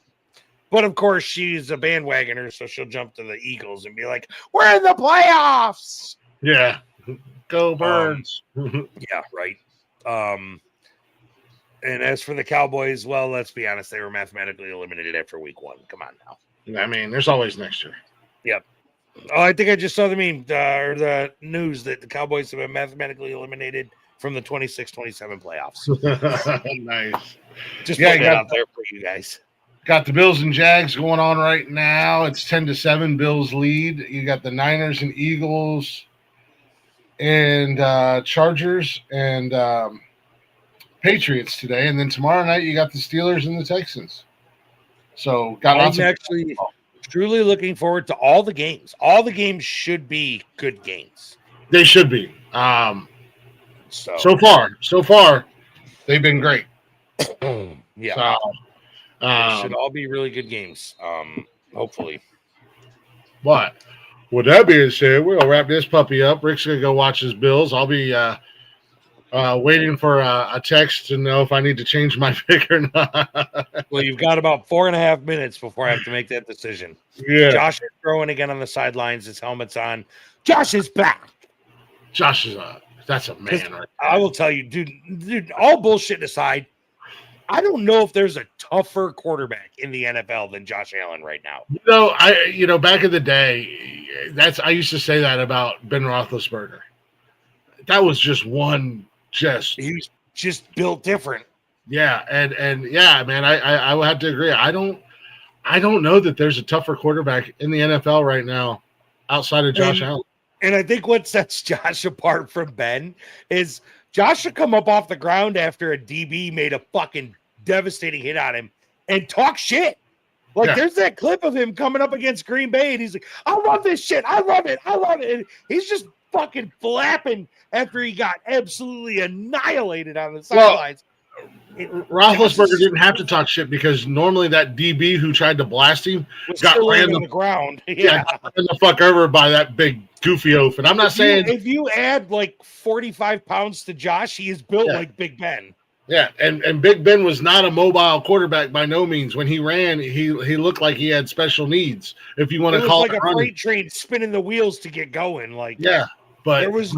But of course, she's a bandwagoner, so she'll jump to the Eagles and be like, "We're in the playoffs." Yeah, go Birds. Yeah, right. And as for the Cowboys, well, let's be honest, they were mathematically eliminated after week 1. Come on now. I mean, there's always next year. Yep. Oh, I think I just saw the meme or the news that the Cowboys have been mathematically eliminated from the 26-27 playoffs. Nice. Just putting it out there for you guys. Got the Bills and Jags going on right now. It's 10-7. Bills lead. You got the Niners and Eagles and Chargers and Patriots today. And then tomorrow night you got the Steelers and the Texans. So got lots of Truly looking forward to all the games. All the games should be good games. They should be. So far, they've been great. Yeah. So, they should all be really good games. Hopefully. But with that being said, we're gonna wrap this puppy up. Rick's gonna go watch his Bills. I'll be waiting for a text to know if I need to change my pick or not. Well, you've got about 4.5 minutes before I have to make that decision. Yeah. Josh is throwing again on the sidelines. His helmet's on. Josh is back. Josh is that's a man, right? I will tell you, dude, all bullshit aside, I don't know if there's a tougher quarterback in the NFL than Josh Allen right now. Back in the day, I used to say that about Ben Roethlisberger. That was just one. He was just built different. Yeah, and yeah, man, I would have to agree. I don't know that there's a tougher quarterback in the NFL right now outside of Josh Allen. And I think what sets Josh apart from Ben is Josh should come up off the ground after a DB made a fucking devastating hit on him and talk shit. There's that clip of him coming up against Green Bay, and he's like, I love this shit. I love it. And he's just fucking flapping after he got absolutely annihilated on the sidelines. Roethlisberger didn't have to talk shit because normally that DB who tried to blast him got ran on the ground. Yeah, ran the fuck over by that big goofy oaf. And I'm not saying if you add 45 pounds to Josh, he is built like Big Ben. Yeah, and Big Ben was not a mobile quarterback by no means. When he ran, he looked like he had special needs. If you want to call it like a freight train spinning the wheels to get going. But there was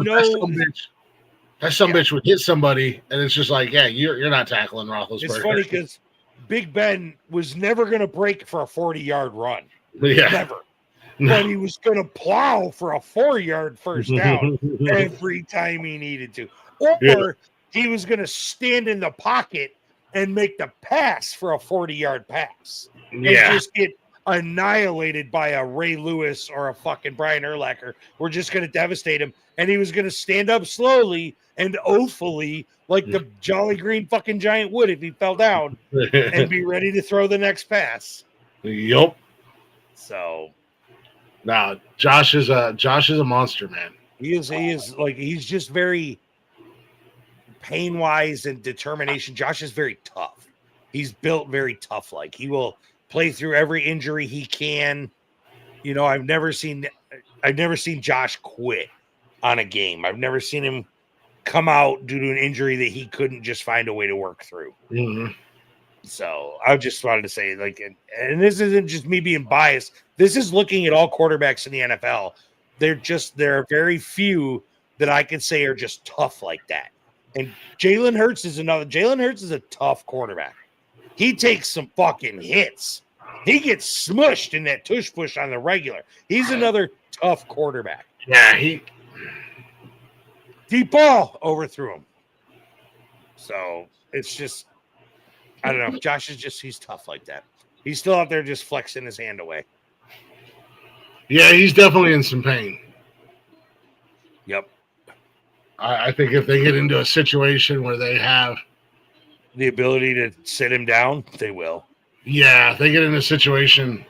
that some bitch would hit somebody, and it's just like, you're not tackling Roethlisberger. It's funny because Big Ben was never going to break for a 40-yard run. Yeah. Never. But he was going to plow for a 4-yard first down every time he needed to. Or he was going to stand in the pocket and make the pass for a 40-yard pass. Yeah. And just get annihilated by a Ray Lewis or a fucking Brian Urlacher. We're just going to devastate him. And he was going to stand up slowly and oafully like the Jolly Green fucking giant would if he fell down and be ready to throw the next pass. Yup. So now Josh is a monster, man. He is he's just very pain-wise and determination. Josh is very tough. He's built very tough. He will play through every injury he can. I've never seen Josh quit on a game. I've never seen him come out due to an injury that he couldn't just find a way to work through. Mm-hmm. So I just wanted to say, and this isn't just me being biased. This is looking at all quarterbacks in the NFL. There are very few that I can say are just tough like that. And Jalen Hurts is another. Jalen Hurts is a tough quarterback. He takes some fucking hits. He gets smushed in that tush push on the regular. He's another tough quarterback. Yeah, deep ball overthrew him. So it's just, I don't know. Josh is he's tough like that. He's still out there just flexing his hand away. Yeah, he's definitely in some pain. Yep. I think if they get into a situation where they have the ability to sit him down, they will. Yeah, if they get in a situation,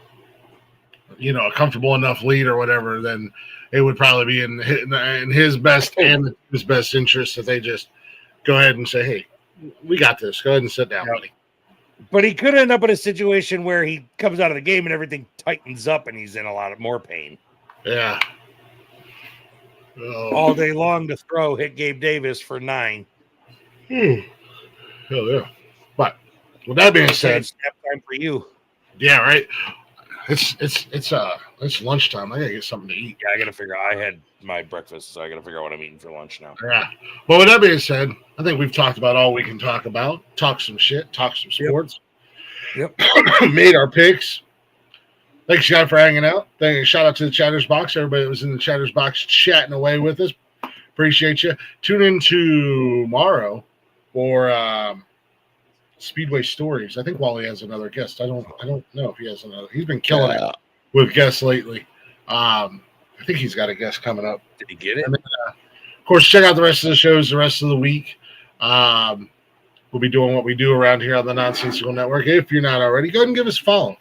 a comfortable enough lead or whatever, then it would probably be in his best and his best interest that they just go ahead and say, hey, we got this. Go ahead and sit down, buddy. But he could end up in a situation where he comes out of the game and everything tightens up and he's in a lot of more pain. Yeah. All day long to throw, hit Gabe Davis for 9. Hell yeah. But with that being said, it's nap time for you. Yeah, right. It's lunchtime. I gotta get something to eat. Yeah, I gotta figure out. I had my breakfast, so I gotta figure out what I'm eating for lunch now. Yeah. But with that being said, I think we've talked about all we can talk about. Talk some shit. Talk some sports. Yep. Made our picks. Thanks, guys, for hanging out. Shout out to the Chatters Box. Everybody that was in the Chatters Box chatting away with us. Appreciate you. Tune in tomorrow for Speedway Stories. I think Wally has another guest. I don't know if he has another. He's been killing it with guests lately. I think he's got a guest coming up. Did he get it? And then, of course, check out the rest of the shows the rest of the week. We'll be doing what we do around here on the Nonsensical Network. If you're not already, go ahead and give us a follow.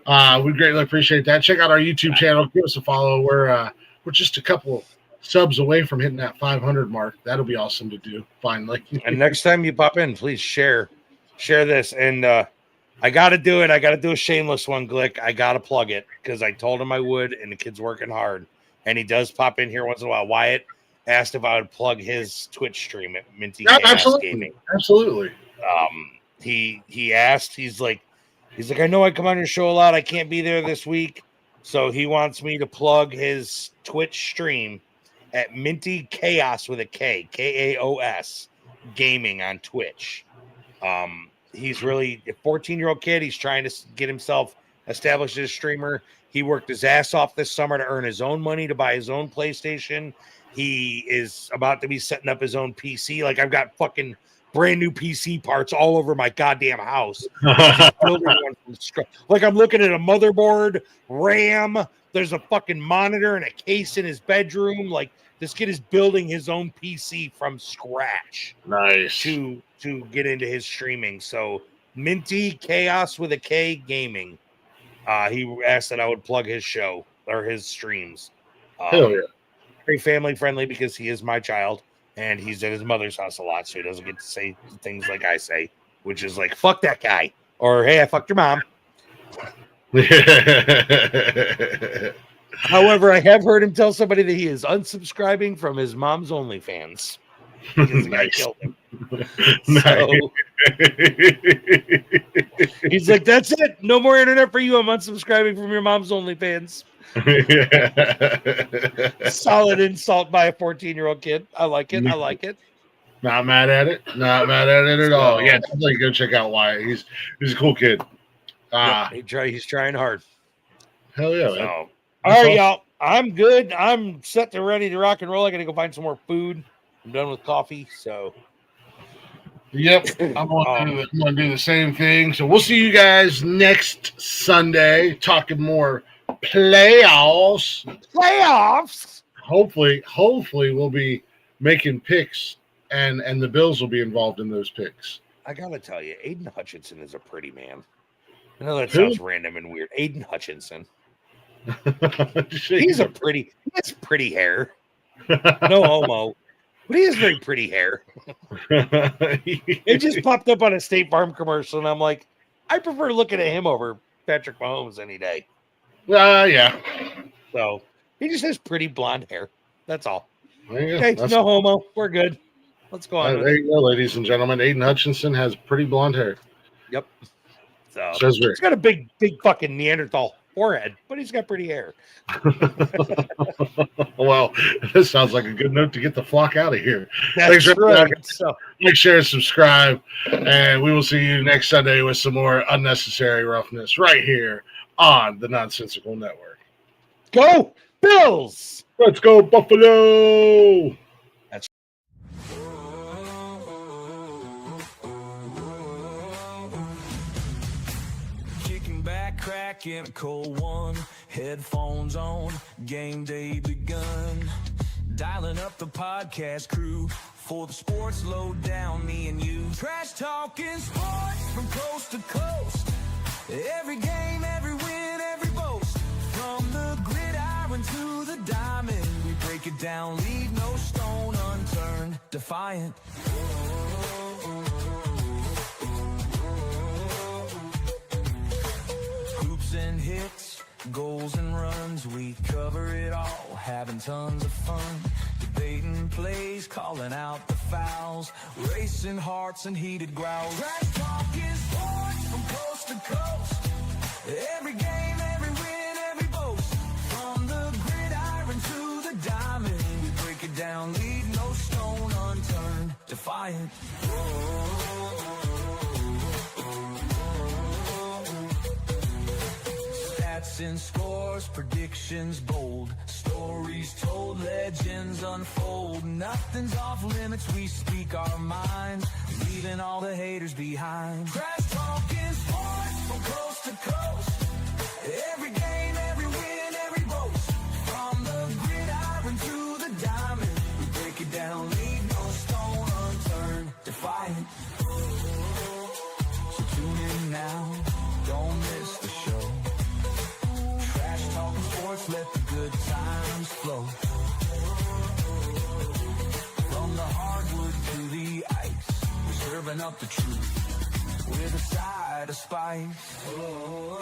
We greatly appreciate that. Check out our YouTube channel. Give us a follow. We're just a couple subs away from hitting that 500 mark. That'll be awesome to do finally. And next time you pop in, please share this. And I got to do it. I got to do a shameless one, Glick. I got to plug it because I told him I would, and the kid's working hard. And he does pop in here once in a while. Wyatt asked if I would plug his Twitch stream at Minty Chaos Gaming. Absolutely. He asked. He's like, I know I come on your show a lot. I can't be there this week, so he wants me to plug his Twitch stream at Minty Chaos with a K, Kaos Gaming on Twitch. He's really a 14-year-old kid. He's trying to get himself established as a streamer. He worked his ass off this summer to earn his own money to buy his own PlayStation. He is about to be setting up his own PC. Like, I've got fucking brand new PC parts all over my goddamn house. Building one from scratch. Like, I'm looking at a motherboard, RAM. There's a fucking monitor and a case in his bedroom. Like, this kid is building his own PC from scratch. Nice. To get into his streaming. So Minty Chaos with a K Gaming. He asked that I would plug his show or his streams. Hell yeah. Very family friendly because he is my child and he's at his mother's house a lot, so he doesn't get to say things like I say, which is like, fuck that guy, or hey, I fucked your mom. However, I have heard him tell somebody that he is unsubscribing from his mom's OnlyFans because the guy killed him. So he's like, that's it. No more internet for you. I'm unsubscribing from your mom's OnlyFans. Solid insult by a 14-year-old kid. I like it. Not mad at it. Not mad at it at all. Yeah, definitely go check out Wyatt. He's a cool kid. He's trying hard. Hell yeah, man. So, all right, y'all. I'm good. I'm set to ready to rock and roll. I gotta go find some more food. I'm done with coffee, so. Yep, I'm going to do the same thing. So we'll see you guys next Sunday talking more playoffs. Hopefully we'll be making picks and the Bills will be involved in those picks. I gotta tell you, Aiden Hutchinson is a pretty man. I know that sounds random and weird. Aiden Hutchinson. He has pretty hair. No homo. But he has very pretty hair. It just popped up on a State Farm commercial, and I'm like, I prefer looking at him over Patrick Mahomes any day. Yeah. So he just has pretty blonde hair. That's all. Okay, no homo. We're good. Let's go on. There you go, ladies and gentlemen. Aiden Hutchinson has pretty blonde hair. Yep. So he's got a big fucking Neanderthal forehead, but he's got pretty hair. Well, this sounds like a good note to get the flock out of here. That's right. Make sure to subscribe, and we will see you next Sunday with some more unnecessary roughness right here on the Nonsensical Network. Go Bills! Let's go Buffalo! That's kicking back, cracking a cold one, headphones on, game day begun. Dialing up the podcast crew for the sports lowdown, me and you. Trash talking sports from coast to coast. Every game, every win, every boast. From the gridiron to the diamond, we break it down, leave no stone unturned. Defiant. Hoops and hits, goals and runs, we cover it all, having tons of fun. Debating plays, calling out the fouls, racing hearts and heated growls. Trash talking sports from coast to coast. Every game, every win, every boast. From the gridiron to the diamond, we break it down, leave no stone unturned. Defiant. Stats and scores, predictions bold, stories told, legends unfold. Nothing's off limits, we speak our minds, leaving all the haters behind. Trash talking sports from coast to coast. Every game, every win, every boast. From the gridiron to the diamond, we break it down, leave no stone unturned. Defiant. So tune in now, don't miss the show. let the good times flow. From the hardwood to the ice, we're serving up the truth with a side of spice. Oh.